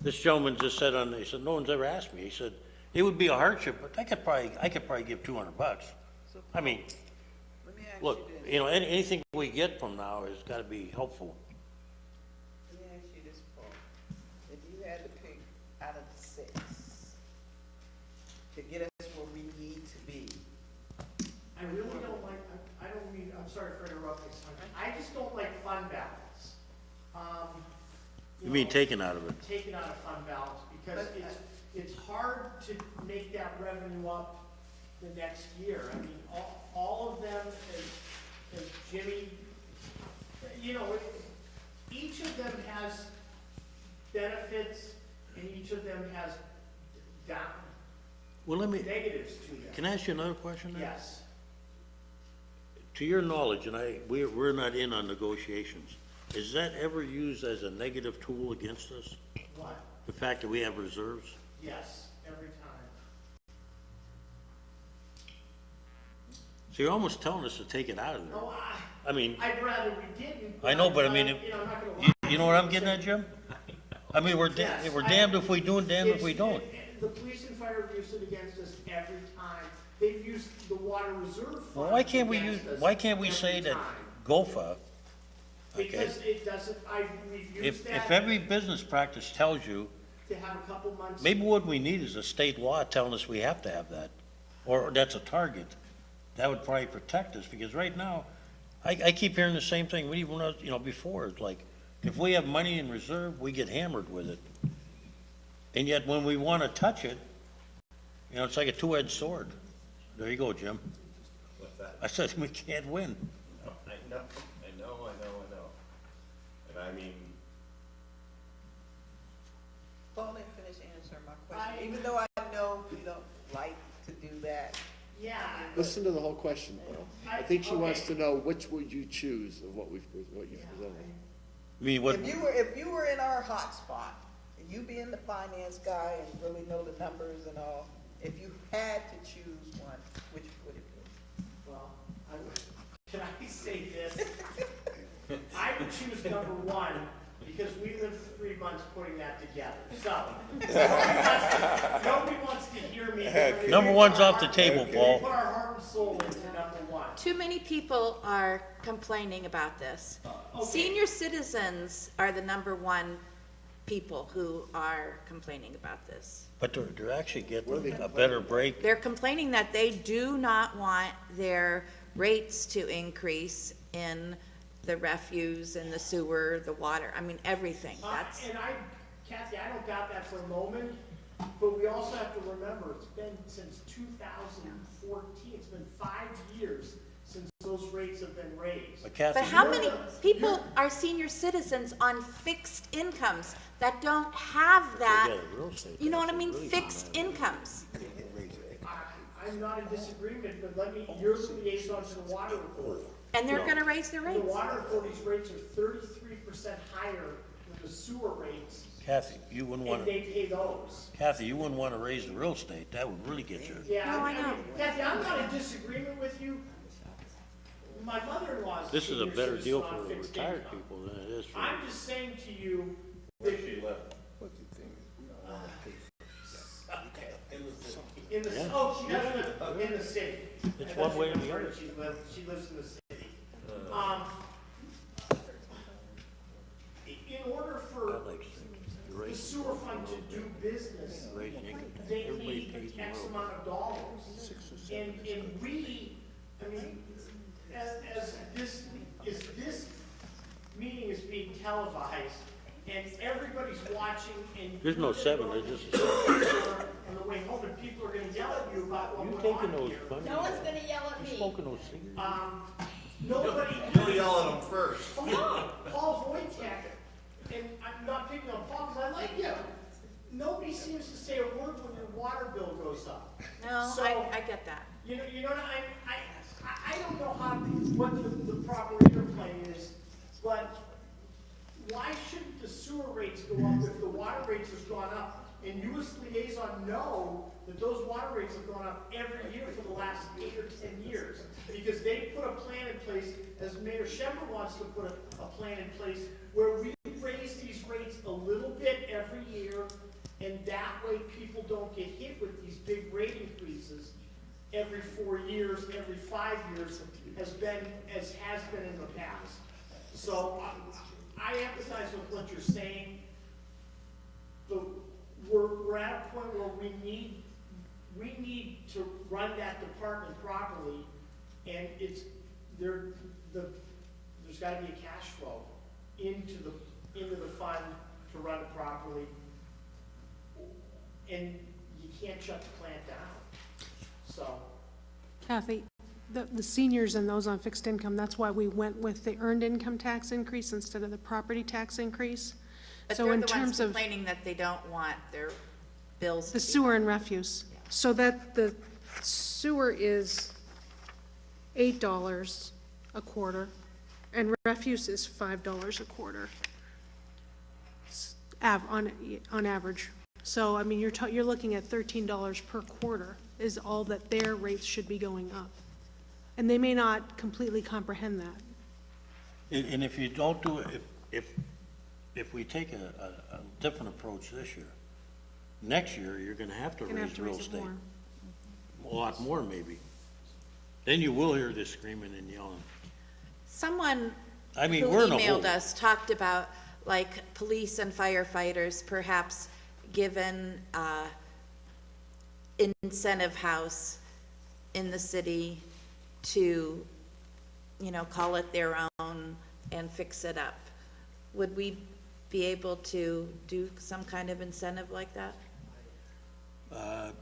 S4: this gentleman just said he said, no one's ever asked me. He said, it would be a hardship, but I could probably give $200. I mean,
S3: Let me ask
S4: look,
S3: you this.
S4: anything we get from now has gotta be helpful.
S3: Let me ask you this, Paul. If you had to pick out of the 6 to get us where we need to be,
S5: I really don't like, I don't mean, I'm sorry for interrupting, son. I just don't like fund balance.
S4: You mean taken out of it?
S5: Taken out of fund balance, because it's hard to make that revenue up the next year. I mean, all of them, as Jimmy, each of them has benefits, and each of them has
S4: Well,
S5: negatives to them.
S4: can I ask you another question then?
S5: Yes.
S4: To your knowledge, and we're not in on negotiations, is that ever used as a negative tool against us?
S5: What?
S4: The fact that we have reserves?
S5: Yes, every time.
S4: So you're almost telling us to take it out of there.
S5: Oh,
S4: I mean,
S5: I'd rather we didn't.
S4: I know, but I mean,
S5: I'm not gonna lie.
S4: you know what I'm getting at, Jim? I mean, we're
S5: Yes,
S4: damned if we do and damned if we
S5: It's-
S4: don't.
S5: The police and fire have used it against us every time. They've used the water reserve fund.
S4: Well, why can't we
S5: against us
S4: say
S5: every
S4: that
S5: time.
S4: GOFA, okay,
S5: Because it doesn't, we've used
S4: if
S5: that
S4: every business practice tells you,
S5: to have a couple months.
S4: maybe what we need is a state law telling us we have to have that, or that's a target. That would probably protect us, because right now, I keep hearing the same thing, we even, before, it's like, if we have money in reserve, we get hammered with it. And yet, when we want to touch it, it's like a two-edged sword. There you go, Jim.
S7: What's that?
S4: I said, we can't win.
S7: I know. And I mean,
S3: Paul didn't finish answering my question, even though I know you don't like to do that.
S5: Yeah.
S8: Listen to the whole question, Paul. I think she wants to know which would you choose of what you've presented.
S4: I mean, what,
S3: If you were in our hot spot, and you being the finance guy and really know the numbers and all, if you had to choose one, which would it be?
S5: Well, can I say this? I would choose number 1, because we lived 3 months putting that together, so. Nobody wants to hear me.
S4: number one's off the table,
S5: We
S4: Paul.
S5: put our heart and soul into number 1.
S1: Too many people are complaining about this. Senior citizens are the number 1 people who are complaining about this.
S4: But they're actually getting a better break.
S1: They're complaining that they do not want their rates to increase in the refuse and the sewer, the water, I mean, everything. That's,
S5: Kathy, I don't doubt that for a moment, but we also have to remember, it's been since 2014, it's been 5 years since those rates have been raised.
S4: But Kathy,
S1: but how many people are senior citizens on fixed incomes that don't have that?
S4: Yeah, real estate
S1: You know what I
S4: tax
S1: mean?
S4: is really
S1: Fixed
S4: going
S1: incomes.
S5: I'm not in disagreement, but you're the liaison to the water authority.
S1: And they're gonna raise their
S5: The
S1: rates.
S5: water authority's rates are 33% higher than the sewer rates,
S4: Kathy, you wouldn't want
S5: and
S4: to,
S5: they pay those.
S4: Kathy, you wouldn't want to raise the real estate. That would really get you.
S5: Yeah,
S1: No, I know.
S5: Kathy, I'm not in disagreement with you. My mother-in-law's
S4: This is a
S5: senior
S4: better
S5: citizen
S4: deal
S5: on
S4: for
S5: fixed
S4: retired
S5: income.
S4: people than it is for.
S5: I'm just saying to you,
S7: where she live?
S14: In the,
S4: Yeah.
S14: oh, she does live in the city.
S4: It's
S14: I thought
S4: one way
S14: she
S4: or the
S14: was-
S4: other.
S14: She lives in the city. In order for the sewer fund to do business, they need X amount of dollars. And we, I mean, as this meeting is being televised, and everybody's watching, and.
S4: There's no
S14: you're gonna
S4: seven,
S14: go
S4: there's just
S14: to the store On the way home, and people are gonna yell at you about what
S4: You
S14: went
S4: taking
S14: on
S4: those
S14: here.
S4: funny?
S13: No one's gonna yell at
S4: You
S13: me.
S4: smoking those cigarettes?
S14: Nobody.
S7: You yell at them first.
S14: Hold on, Paul Wojtek, and I'm not picking on Paul, because I like him. Nobody seems to say a word when your water bill goes up.
S1: No,
S14: So-
S1: I get that.
S14: You know what, I don't know what the proper interplay is, but why shouldn't the sewer rates go up if the water rates has gone up? And you as liaison know that those water rates have gone up every year for the last 8 or 10 years. Because they put a plan in place, as Mayor Schember wants to put a plan in place, where we raise these rates a little bit every year, and that way people don't get hit with these big rate increases every 4 years, every 5 years, as has been in the past. So I empathize with what you're saying, but we're at a point where we need to run that department properly, and there's gotta be a cash flow into the fund to run it properly. And you can't shut the plant down, so.
S12: Kathy, the seniors and those on fixed income, that's why we went with the earned income tax increase instead of the property tax increase.
S1: But
S12: So
S1: they're
S12: in
S1: the ones
S12: terms of
S1: complaining that they don't want their bills to
S12: the
S1: be
S12: sewer and refuse, so that the sewer is $8 a quarter, and refuse is $5 a quarter, on average. So, I mean, you're looking at $13 per quarter is all that their rates should be going up. And they may not completely comprehend that.
S4: And if you don't do it, if we take a different approach this year, next year, you're gonna have to
S12: You're gonna have
S4: raise
S12: to
S4: real
S12: raise it
S4: estate.
S12: more.
S4: A lot more, maybe. Then you will hear this screaming and yelling.
S1: Someone
S4: I mean,
S1: who
S4: we're in a
S1: emailed
S4: hole.
S1: us talked about, like, police and firefighters perhaps given incentive house in the city to, call it their own and fix it up. Would we be able to do some kind of incentive like that?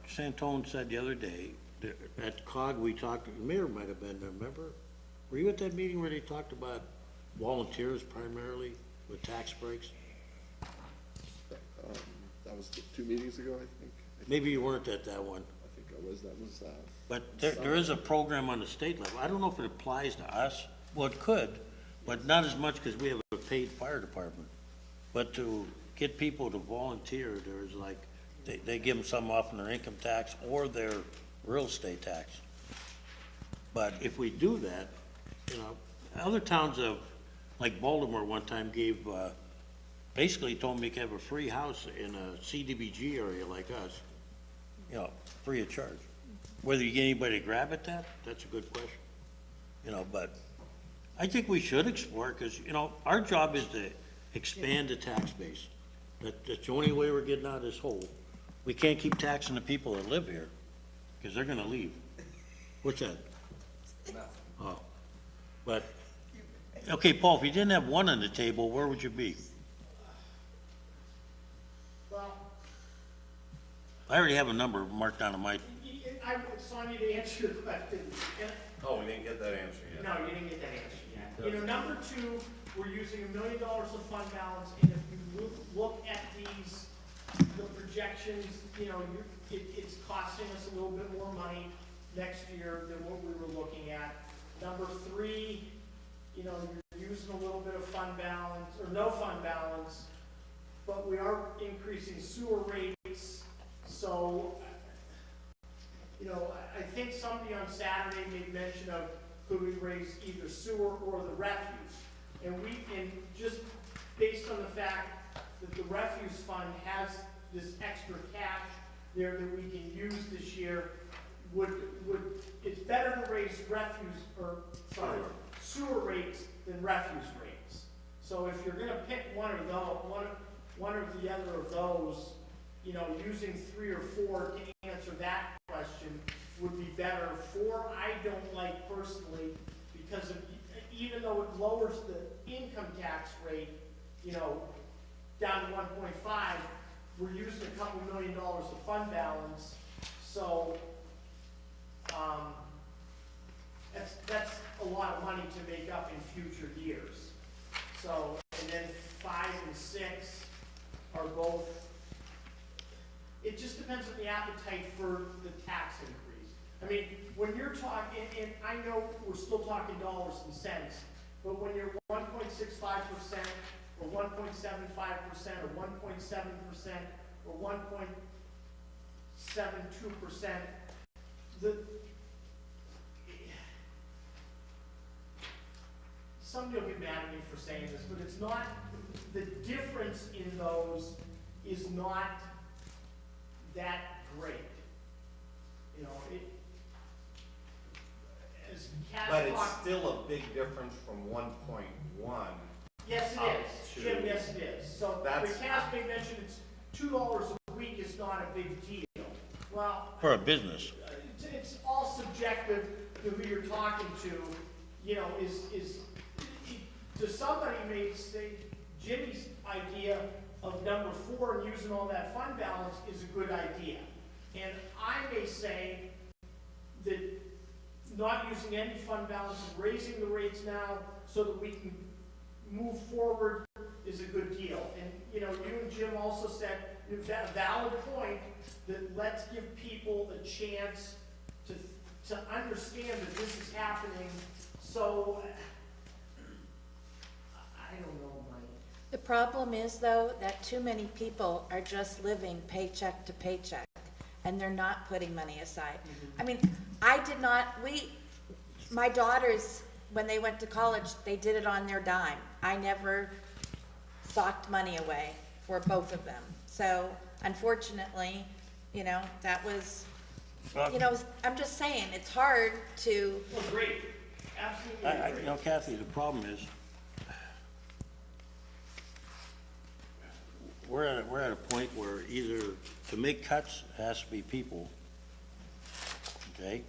S4: Santone said the other day, that at COG, we talked, the mayor might have been there, remember? Were you at that meeting where they talked about volunteers primarily with tax breaks?
S8: That was 2 meetings ago, I think.
S4: Maybe you weren't at that one.
S8: I think I was, that was,
S4: But there is a program on the state level. I don't know if it applies to us. Well, it could, but not as much because we have a paid fire department. But to get people to volunteer, there's like, they give them some off in their income tax or their real estate tax. But if we do that, other towns have, like Baltimore one time gave, basically told me you could have a free house in a CDBG area like us, free of charge. Whether you get anybody to grab at that, that's a good question. But I think we should explore, because, our job is to expand the tax base. That's the only way we're getting out of this hole. We can't keep taxing the people that live here, because they're gonna leave. What's that? Oh, but, okay, Paul, if you didn't have one on the table, where would you be?
S14: Well,
S4: I already have a number marked down on my,
S14: I, Sonia, to answer your question, and
S7: Oh, we didn't get that answer yet.
S14: no, you didn't get that answer yet. Number 2, we're using $1 million of fund balance, and if you look at the projections, it's costing us a little bit more money next year than what we were looking at. Number 3, you're using a little bit of fund balance, or no fund balance, but we are increasing sewer rates, so, I think somebody on Saturday made mention of, could we raise either sewer or the refuse? And just based on the fact that the refuse fund has this extra cash there that we can use this year it's better to raise sewer rates than refuse rates. So if you're gonna pick one or the other of those, you know, using 3 or 4 to answer that question would be better. 4, I don't like personally, because even though it lowers the income tax rate, you know, down to 1.5, we're using a couple $1 million of fund balance, so, that's a lot of money to make up in future years. So, and then 5 and 6 are both, it just depends on the appetite for the tax increase. I mean, when you're talking, and I know we're still talking dollars and cents, but when you're 1.65% or 1.75% or 1.7% or 1.72%, somebody will get mad at me for saying this, but it's not, the difference in those is not that great. You know, as Cass
S7: But it's
S14: talked-
S7: still a big difference from 1.1.
S14: Yes,
S7: up
S14: it is.
S7: to-
S14: Jim, yes, it is. So, the
S7: That's-
S14: Cass made mention it's $2 a week is not a big deal. Well,
S4: For a business.
S14: it's all subjective to who you're talking to, you know, to somebody may say Jimmy's idea of number 4 and using all that fund balance is a good idea. And I may say that not using any fund balance and raising the rates now so that we can move forward is a good deal. And, you know, you and Jim also said, a valid point, that let's give people a chance to understand that this is happening. So, I don't know, Mike.
S1: The problem is, though, that too many people are just living paycheck to paycheck, and they're not putting money aside. I mean, my daughters, when they went to college, they did it on their dime. I never socked money away for both of them. So unfortunately, you know, that was, you know, I'm just saying, it's hard to,
S14: Well, great, absolutely
S4: You
S14: great.
S4: know, Kathy, the problem is, we're at a point where either to make cuts, it has to be people, okay,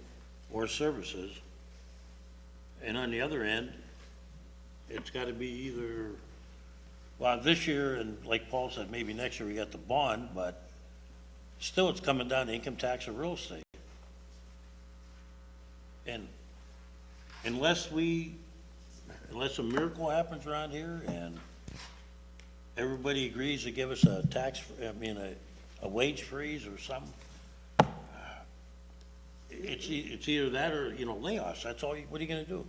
S4: or services. And on the other end, it's gotta be either, well, this year, and like Paul said, maybe next year we got the bond, but still it's coming down to income tax or real estate. And unless a miracle happens around here and everybody agrees to give us a wage freeze or something, it's either that or, you know, layoffs. That's all, what are you gonna do?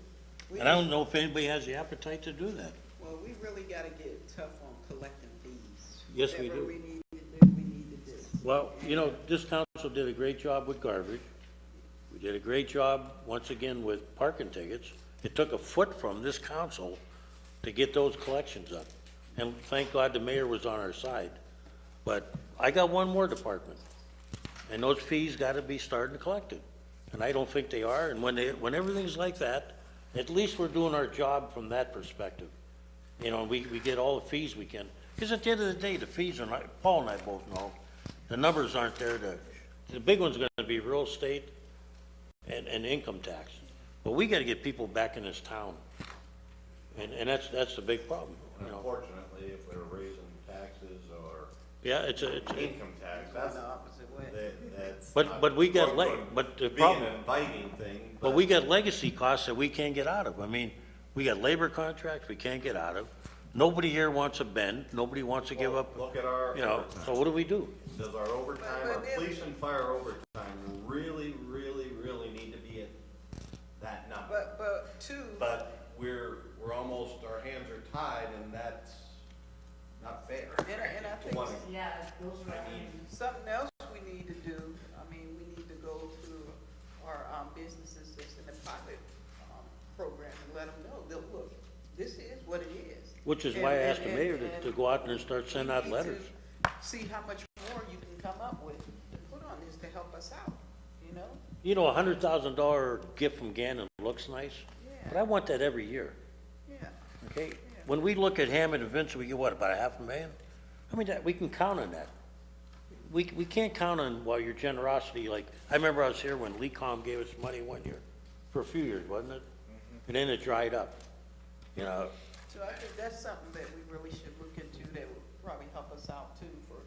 S4: And I don't know if anybody has the appetite to do that.
S3: Well, we really gotta get tough on collecting fees.
S4: Yes, we
S3: Whatever
S4: do.
S3: we need to do, we need to do.
S4: Well, you know, this council did a great job with garbage. We did a great job, once again, with parking tickets. It took a foot from this council to get those collections up. And thank God the mayor was on our side. But I got one more department, and those fees gotta be starting collected. And I don't think they are, and when everything's like that, at least we're doing our job from that perspective. You know, we get all the fees we can. Because at the end of the day, the fees are not, Paul and I both know, the numbers aren't there the big one's gonna be real estate and income tax. But we gotta get people back in this town. And that's the big problem, you know.
S7: Unfortunately, if they're raising taxes or
S4: Yeah, it's
S7: income tax, that's,
S3: The opposite way.
S7: that's.
S4: but we got,
S7: not-
S4: but the
S7: Being
S4: problem.
S7: an inviting thing,
S4: But we got legacy costs that we can't get out of. I mean, we got labor contracts we can't get out of. Nobody here wants a bend. Nobody wants to give up,
S7: Look at our,
S4: you know, so what do we do?
S7: does our overtime, our
S3: But then-
S7: police and fire overtime really, really, really need to be at that number?
S3: But two,
S7: But we're almost, our hands are tied, and that's not fair.
S3: and I think
S7: One-
S14: Yeah, those are,
S7: I mean,
S3: something else we need to do, I mean, we need to go to our, businesses that's in the pilot, program and let them know that, look, this is what it is.
S4: Which is why I asked the
S3: And-
S4: mayor
S3: and-
S4: to go out there and start sending out
S3: we need to
S4: letters.
S3: See how much more you can come up with to put on to help us out, you know?
S4: You know, $100,000 gift from Gannon looks nice, but I want that every year,
S3: Yeah.
S4: okay? When we look at Hammond and Vincent, we get what, about $500,000? I mean, we can count on that. We can't count on, well, your generosity, like, I remember I was here when LECOM gave us money one year, for a few years, wasn't it? And then it dried up, you know?
S3: So I think that's something that we really should look into that would probably help us out too for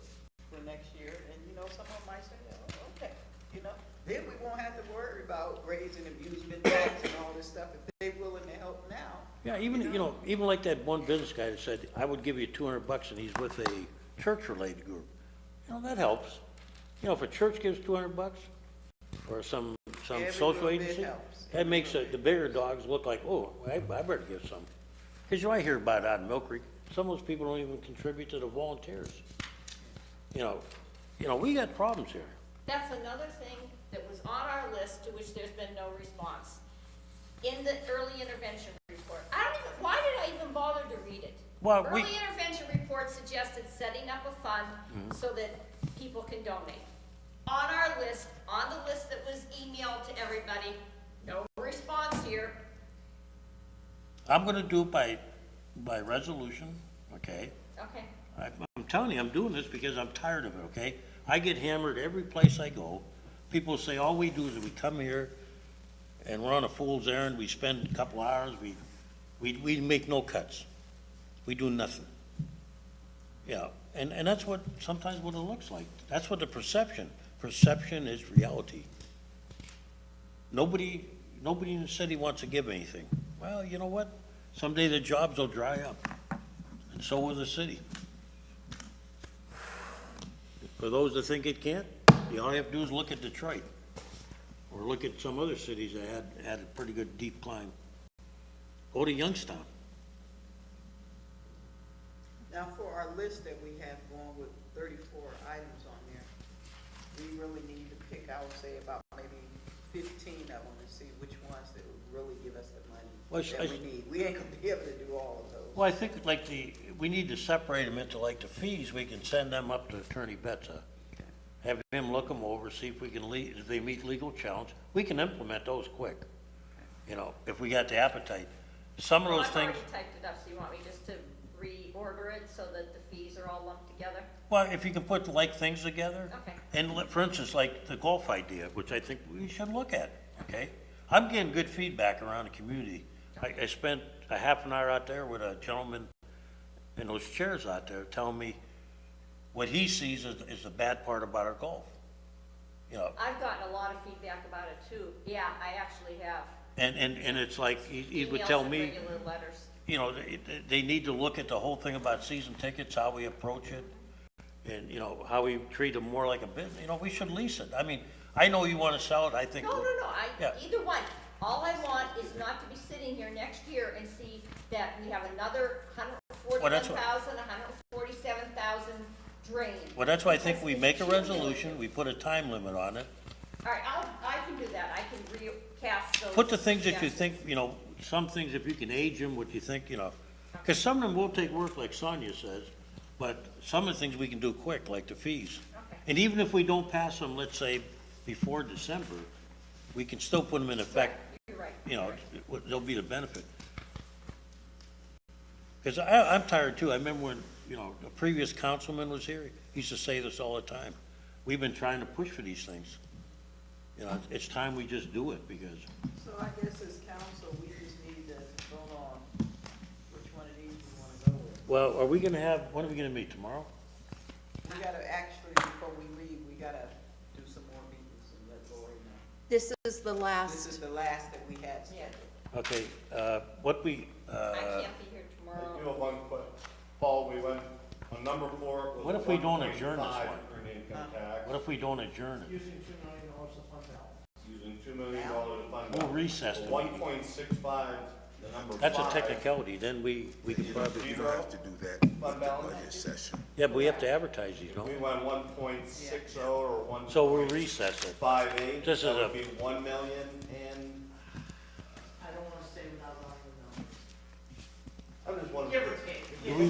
S3: next year. And, you know, someone might say, oh, okay, you know, then we won't have to worry about raising amusement tax and all this stuff if they're willing to help now.
S4: Yeah, even, you know, even like that one business guy that said, I would give you $200 and he's with a church-related group. You know, that helps. You know, if a church gives $200 or some
S3: Every
S4: social
S3: little bit
S4: agency,
S3: helps.
S4: that makes the bigger dogs look like, oh, I better give some. Because you know, I hear about it out in Mill Creek. Some of those people don't even contribute to the volunteers. You know, we got problems here.
S13: That's another thing that was on our list to which there's been no response. In the early intervention report, why did I even bother to read it?
S4: Well,
S13: Early intervention report suggested setting up a fund so that people can donate. On our list, on the list that was emailed to everybody, no response here.
S4: I'm gonna do it by resolution, okay?
S13: Okay.
S4: I'm telling you, I'm doing this because I'm tired of it, okay? I get hammered every place I go. People say, all we do is we come here and we're on a fool's errand, we spend a couple hours, we make no cuts. We do nothing. Yeah, and that's sometimes what it looks like. That's what the perception is reality. Nobody in the city wants to give anything. Well, you know what? Someday the jobs will dry up, and so will the city. For those that think it can't, all you have to do is look at Detroit, or look at some other cities that had a pretty good deep climb. Go to Youngstown.
S3: Now, for our list that we have going with 34 items on there, we really need to pick out, say, about maybe 15 of them and see which ones that would really give us the
S4: Well,
S3: money that we need. We ain't gonna be able to do all of those.
S4: Well, I think like we need to separate them into like the fees, we can send them up to Attorney Betza. Have him look them over, see if we can, if they meet legal challenge, we can implement those quick. You know, if we got the appetite. Some of those
S13: I've
S4: things,
S13: already typed it up, so you want me just to reorder it so that the fees are all lumped together?
S4: well, if you can put like things together.
S13: Okay.
S4: And for instance, like the golf idea, which I think we should look at, okay? I'm getting good feedback around the community. I spent a half an hour out there with a gentleman in those chairs out there telling me what he sees is the bad part about our golf. You know,
S13: I've gotten a lot of feedback about it too. Yeah, I actually have.
S4: and it's like, he would
S13: Emails
S4: tell
S13: and
S4: me,
S13: regular letters.
S4: you know, they need to look at the whole thing about season tickets, how we approach it, and, you know, how we treat them more like a business. You know, we should lease it. I mean, I know you want to sell it, I think.
S13: No,
S4: Yeah.
S13: either one. All I want is not to be sitting here next year and see that we have another
S4: Well, that's what-
S13: 147,000 drained.
S4: Well, that's why I think
S13: Because
S4: we
S13: it's
S4: make a
S13: 2 million.
S4: resolution, we put a time limit on it.
S13: All right, I can do that. I can recast those.
S4: Put the things that you
S13: suggestions.
S4: think, you know, some things, if you can age them, what you think, you know. Because some of them will take work, like Sonia says, but some of the things we can do quick, like the fees.
S13: Okay.
S4: And even if we don't pass them, let's say, before December, we can still put them in effect,
S13: You're right.
S4: you know, there'll be the benefit. Because I'm tired too. I remember when, you know, the previous councilman was here, he used to say this all the time. We've been trying to push for these things. You know, it's time we just do it, because
S3: So I guess as council, we just need to vote on which one of these we wanna go with.
S4: well, are we gonna have, when are we gonna meet, tomorrow?
S3: We gotta actually, before we leave, we gotta do some more meetings and let Lori know.
S1: This is the
S3: This
S1: last,
S3: is the last that we had scheduled.
S4: Okay, what we,
S13: I can't be here
S7: I
S13: tomorrow.
S7: do have one quick, Paul, we went on number 4. was
S4: What if we don't adjourn this
S7: 1.5
S4: one?
S7: earned income tax,
S4: what if we don't adjourn it?
S14: Using $2 million to fund balance.
S7: using $2 million to fund.
S4: We'll recess the meeting.
S7: 1.65, the number 5.
S4: That's a technicality, then we could probably,
S2: You don't have to do that with the
S7: Fund balance?
S2: budget session.
S4: yeah, but we have to advertise these, no?
S7: We went 1.60 or 1.
S4: So we'll recess it.
S7: 58,
S4: This is
S7: that
S4: a-
S7: would be 1 million and,
S14: I don't wanna say without knowing the numbers.
S7: I'm just wondering.
S14: Give or take.
S4: Do we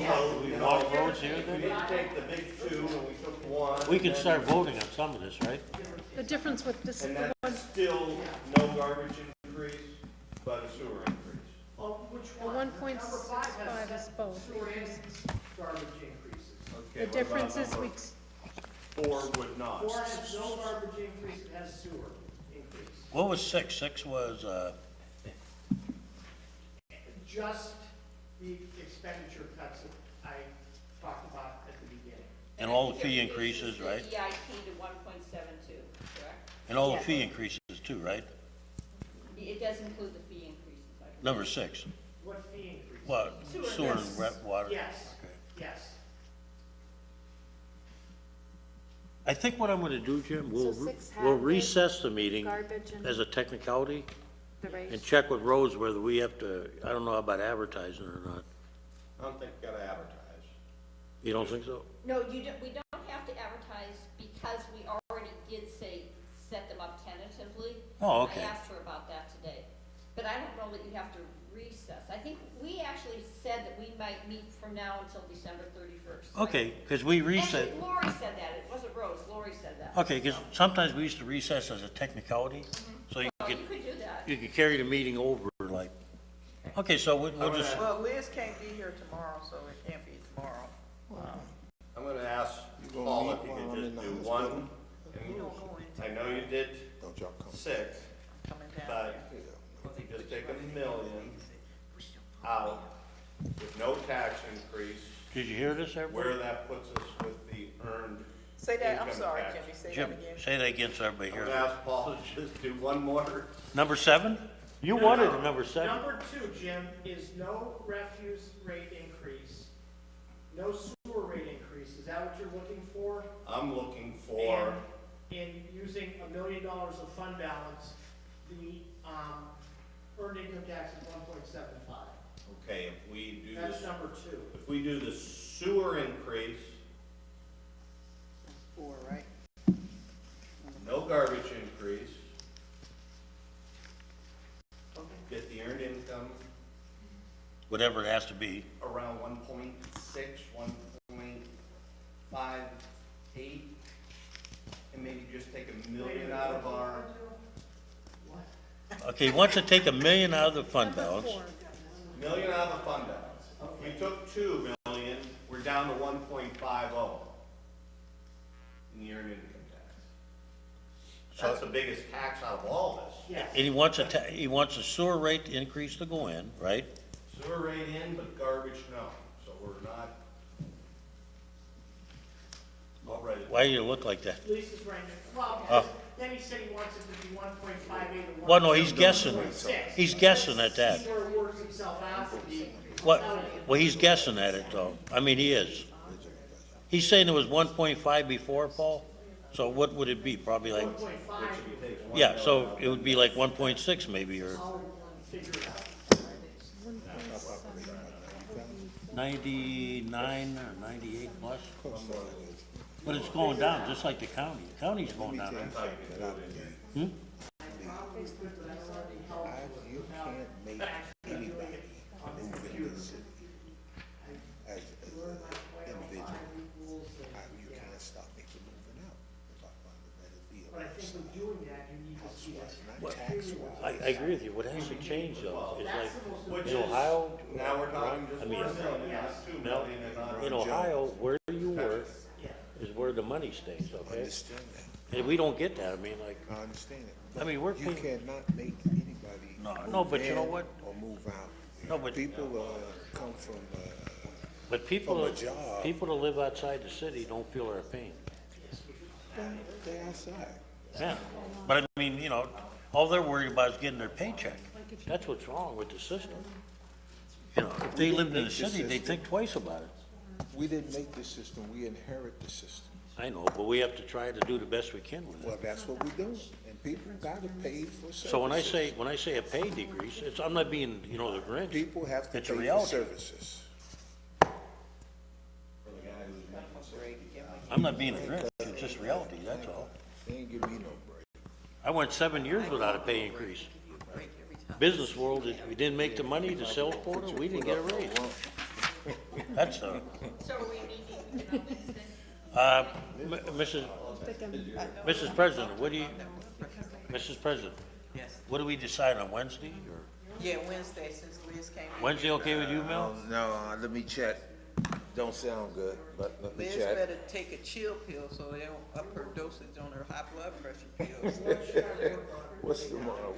S4: walk roads here
S7: We
S4: then?
S7: didn't take the big 2 and we took 1.
S4: We can
S7: and
S4: start voting on some of this, right?
S14: Give or take.
S12: The difference with this,
S7: And
S12: the
S7: that's
S12: one,
S7: still no garbage increase, but a sewer increase.
S14: Oh, which
S12: the
S14: one?
S12: one point
S14: Number
S12: six
S14: five has
S12: five is both
S14: sewer and
S12: increases.
S14: garbage increases.
S7: Okay,
S12: The
S7: what
S12: difference
S7: about
S12: is
S7: number
S12: we,
S7: 4 would not.
S14: Four has no garbage increase, it has sewer increase.
S4: What was 6? 6 was,
S14: Just the expenditure cuts that I talked about at the beginning.
S4: and all the fee increases, right?
S13: The EIT to 1.72, correct?
S4: And all the fee increases too, right?
S13: It does include the fee increases, I believe.
S4: Number 6.
S14: What fee increase?
S4: What? Sewer and water?
S14: Yes,
S4: Okay.
S14: yes.
S4: I think what I'm gonna do, Jim,
S10: So 6 had
S4: we'll
S10: the
S4: recess the meeting
S10: garbage and
S4: as a technicality
S10: the rates.
S4: and check with Rose whether we have to, I don't know about advertising or not.
S7: I don't think you gotta advertise.
S4: You don't think so?
S13: No, we don't have to advertise because we already did say, set them up tentatively.
S4: Oh, okay.
S13: I asked her about that today, but I don't know that you have to recess. I think we actually said that we might meet from now until December 31st.
S4: Okay, because we reset,
S13: Actually, Lori said that, it wasn't Rose, Lori said that.
S4: okay, because sometimes we used to recess as a technicality, so you
S13: Oh,
S4: could,
S13: you could do that.
S4: you could carry the meeting over like, okay, so we'll just,
S3: Well, Liz can't be here tomorrow, so it can't be tomorrow.
S7: I'm gonna ask
S2: gonna
S7: Paul
S2: meet
S7: if you
S2: while
S7: could
S2: I'm
S7: just
S2: in the
S7: do
S2: hospital?
S7: one.
S3: You don't go into
S7: I know you did
S2: Don't y'all come.
S7: 6,
S3: coming down
S7: but
S3: there.
S7: just take $1 million out with no tax increase,
S4: did you hear this, everybody?
S7: where that puts us with the earned
S3: Say that, I'm
S7: income
S3: sorry,
S7: tax.
S3: Jimmy, say that
S4: Jim,
S3: again.
S4: say that again so everybody
S7: I'm
S4: hears.
S7: gonna ask Paul to just do one more.
S4: Number 7? You
S14: No,
S4: wanted
S14: no.
S4: a number 7.
S14: Number 2, Jim, is no refuse rate increase, no sewer rate increase. Is that what you're looking for?
S7: I'm looking for,
S14: And in using $1 million of fund balance, the, earned income tax is 1.75.
S7: okay, if we do
S14: That's
S7: this,
S14: number 2.
S7: if we do the sewer increase,
S3: 4, right?
S7: no garbage increase, get the earned income
S4: Whatever it has to be.
S7: around 1.6, 1.58, and maybe just take $1 million out of our,
S4: Okay, he wants to take $1 million out of the fund balance.
S7: million out of the fund balance. We took 2 million, we're down to 1.50 in the earned income tax. That's the biggest tax out of all this.
S14: Yes.
S4: And he wants a sewer rate increase to go in, right?
S7: Sewer rate in, but garbage no, so we're not all ready.
S4: Why do you look like that?
S14: Lisa's right there. Well,
S4: Oh.
S14: because then he said he wants it to be 1.58 or
S4: Well, no, he's guessing.
S14: 1.6.
S4: He's guessing at that.
S14: See where it works himself out to be.
S4: What, well, he's guessing at it though. I mean, he is. He's saying it was 1.5 before, Paul? So what would it be? Probably like,
S14: 1.5,
S4: yeah, so it would be like 1.6 maybe, or
S14: I'll figure it out.
S4: 99 or 98 plus. But it's going down, just like the county. The county's going down. Hmm?
S2: You can't make anybody move in this city as an individual. You can't stop me from moving out if I find a better deal.
S14: But I think with doing that, you need to see that.
S2: Not tax-wise.
S4: I agree with you. What has to change though is like,
S7: Which
S4: in
S7: is,
S4: Ohio,
S7: now we're talking just
S4: I
S7: 1
S4: mean,
S7: million, not 2
S4: no,
S7: million, and not.
S4: in Ohio, where you work is where the money stays, okay?
S2: Understand that.
S4: And we don't get that. I mean, like,
S2: I understand it.
S4: I mean, we're
S2: You
S4: paying-
S2: cannot make anybody
S4: No,
S2: move
S4: but you know
S2: in
S4: what?
S2: or move out.
S4: No, but-
S2: People, come from,
S4: but people,
S2: From a job.
S4: people that live outside the city don't feel our pain.
S2: they're outside.
S4: Yeah, but I mean, you know, all they're worried about is getting their paycheck. That's what's wrong with the system. You know, if they lived in the city, they'd think twice about it.
S2: We didn't make the system, we inherit the system.
S4: I know, but we have to try to do the best we can with
S2: Well,
S4: it.
S2: that's what we're doing, and people gotta pay for services.
S4: So when I say a pay decrease, it's, I'm not being, you know, the Grinch.
S2: People have to
S4: It's a
S2: pay for
S4: reality.
S2: services.
S4: I'm not being a Grinch, it's just reality, that's all.
S2: They ain't give me no break.
S4: I went 7 years without a pay increase. Business world, if we didn't make the money, the sales quota, we didn't get a raise. That's,
S13: So are we meeting on Wednesday?
S4: Mrs.
S12: think I'm,
S4: Mrs. President, Mrs. President, what do we decide on Wednesday, or
S3: Yeah, Wednesday, since Liz came.
S4: Wednesday okay with you, Mel?
S2: No, let me check. Don't sound good, but let me
S3: Liz
S2: check.
S3: better take a chill pill so they don't up her dosage on her high blood pressure pills.
S2: What's tomorrow?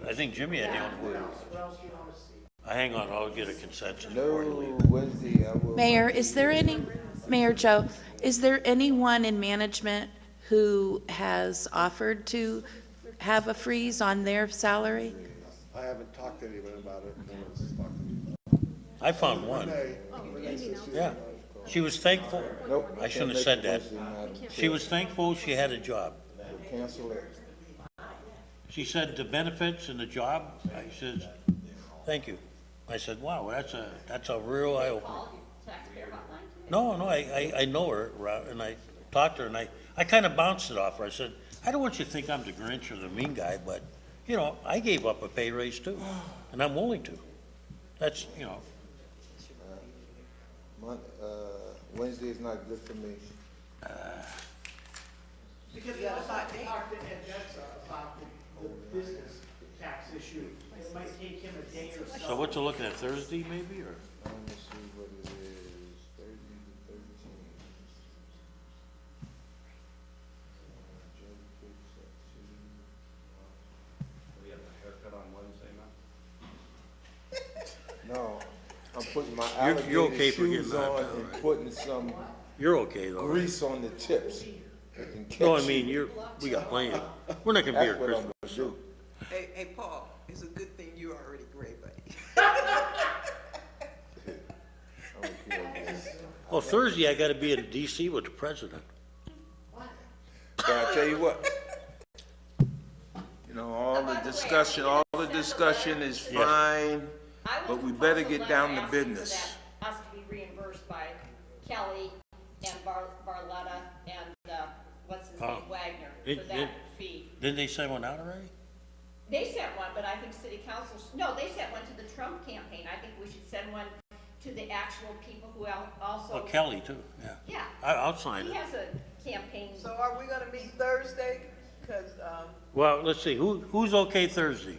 S4: I think Jimmy had the only word. Hang on, I'll get a consensus.
S2: No, Wednesday, I will.
S10: Mayor, Mayor Joe, is there anyone in management who has offered to have a freeze on their salary?
S8: I haven't talked to anyone about it. No one's talked to me.
S4: I found one. Yeah. She was thankful.
S2: Nope.
S4: I shouldn't have said that. She was thankful she had a job.
S2: Cancel it.
S4: She said the benefits and the job, I said, thank you. I said, wow, that's a real eye-opener.
S13: Taxpayer hotline?
S4: No, I know her, and I talked to her, and I kind of bounced it off her. I said, I don't want you to think I'm the Grinch or the mean guy, but, you know, I gave up a pay raise too, and I'm willing to. That's, you know,
S2: Wednesday is not good for me.
S14: Because the other side, they talked to Ed Jetsa about the business tax issue. It might take him a day or so.
S4: so what you looking at, Thursday maybe, or?
S2: Let me see what it is, 30 to 13.
S7: We have a haircut on Wednesday, Matt?
S2: No, I'm putting my
S4: You're okay
S2: alligator
S4: for getting
S2: shoes
S4: that,
S2: on
S4: though,
S2: and
S4: right?
S2: putting some
S4: You're okay though, right?
S2: grease on the tips. and
S4: No, I
S2: catch
S4: mean,
S2: you.
S4: we got plenty of, we're not gonna be here
S2: That's what I'm
S4: Christmas.
S2: gonna do.
S3: Hey, Paul, it's a good thing you already gray, buddy.
S2: I'm gonna kill this.
S4: Well, Thursday I gotta be in DC with the president.
S2: But I tell you what, you know, all the discussion is fine,
S13: I went
S2: but
S13: to
S2: we better
S13: Council
S2: get
S13: letter
S2: down to
S13: asking for
S2: business.
S13: that, us to be reimbursed by Kelly and Barletta and, what's his name,
S4: Oh.
S13: Wagner,
S4: It-
S13: for that fee.
S4: Didn't they send one out already?
S13: They sent one, but I think city council, no, they sent one to the Trump campaign. I think we should send one to the actual people who also.
S4: Oh, Kelly too, yeah.
S13: Yeah.
S4: I'll sign
S13: He
S4: it.
S13: has a campaign.
S3: So are we gonna meet Thursday? Cause,
S4: Well, let's see, who's okay Thursday?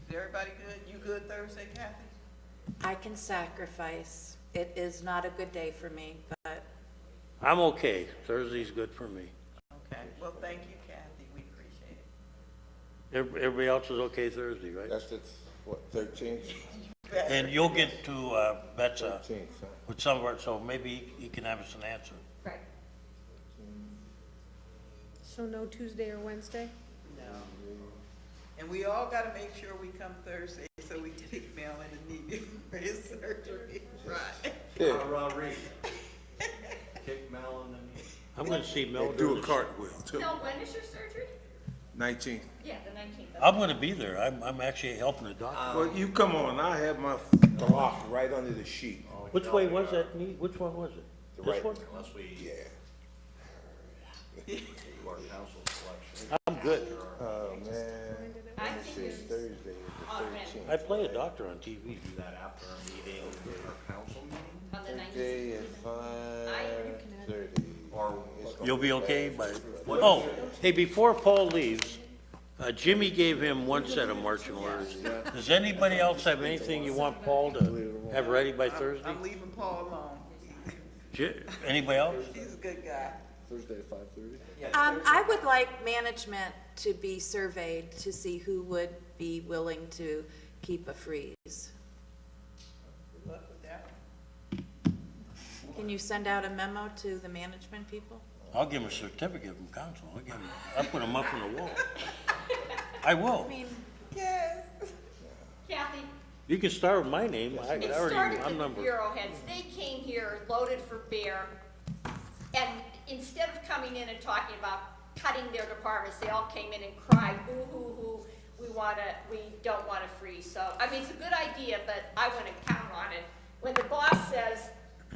S3: is everybody good? You good Thursday, Kathy?
S1: I can sacrifice. It is not a good day for me, but
S4: I'm okay. Thursday's good for me.
S3: Okay, well, thank you, Kathy, we appreciate it.
S4: Everybody else is okay Thursday, right?
S2: That's the, what, 13th?
S4: And you'll get to, Betsa
S2: 13th, huh?
S4: with some of our, so maybe he can have us an answer.
S13: Right.
S12: so no Tuesday or Wednesday?
S3: No. And we all gotta make sure we come Thursday so we can pick Mel in the knee for his surgery. Right.
S7: Ron Reed. Kick Mel in the knee.
S4: I'm gonna see Mel
S2: Do
S4: during
S2: a
S4: the-
S2: cartwheel too.
S13: No, when is your surgery?
S2: 19th.
S13: Yeah, the 19th.
S4: I'm gonna be there. I'm actually helping the doctor.
S2: Well, you come on, I have my block right under the sheet.
S4: Which way was that knee? Which one was it?
S2: The
S4: This
S2: right
S4: one?
S7: Unless we
S2: Yeah.
S7: do our council selection.
S4: I'm good.
S2: Oh, man.
S13: I
S2: Let me
S13: think
S2: see,
S13: it's
S2: Thursday is the
S13: on
S2: 13th.
S4: I play a doctor on TV.
S7: Do that after our meeting, our council meeting?
S13: On the 19th.
S2: Thursday at 5:30.
S7: Or
S4: You'll be okay by, oh, hey, before Paul leaves, Jimmy gave him one set of marching orders. Does anybody else have anything you want Paul to have ready by Thursday?
S3: I'm leaving Paul alone.
S4: Anybody else?
S3: He's a good guy.
S8: Thursday at 5:30?
S1: I would like management to be surveyed to see who would be willing to keep a freeze.
S3: Good luck with that.
S1: Can you send out a memo to the management people?
S4: I'll give him a certificate from council. I'll put him up on the wall. I will.
S1: I mean,
S3: Yes.
S13: Kathy,
S4: You can start with my name. I
S13: it
S4: already,
S13: started
S4: I'm
S13: with the
S4: numbered.
S13: bureau heads. They came here loaded for bear, and instead of coming in and talking about cutting their departments, they all came in and cried, boo hoo hoo, we don't wanna freeze. So, I mean, it's a good idea, but I wanna count on it. When the boss says,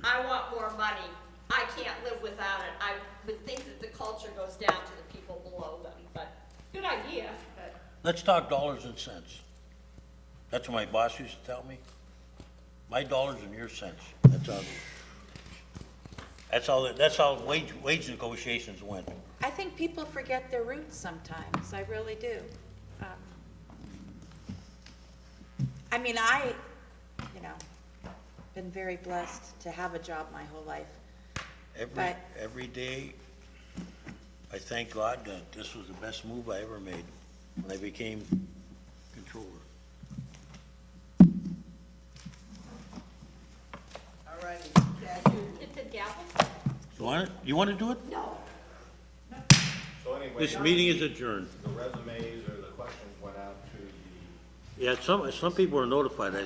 S13: I want more money, I can't live without it, I would think that the culture goes down to the people below them, but, good idea, but.
S4: Let's talk dollars and cents. That's what my boss used to tell me. My dollars and your cents. That's how wage negotiations went.
S1: I think people forget their roots sometimes, I really do. I mean, been very blessed to have a job my whole life. But-
S4: Every day, I thank God that this was the best move I ever made when I became controller.
S3: All righty, Cashew.
S13: Hit the gavel.
S4: You want to do it?
S13: No.
S7: So anyway,
S4: This meeting is adjourned.
S7: the resumes or the questions went out to the
S4: Yeah, some people were notified. I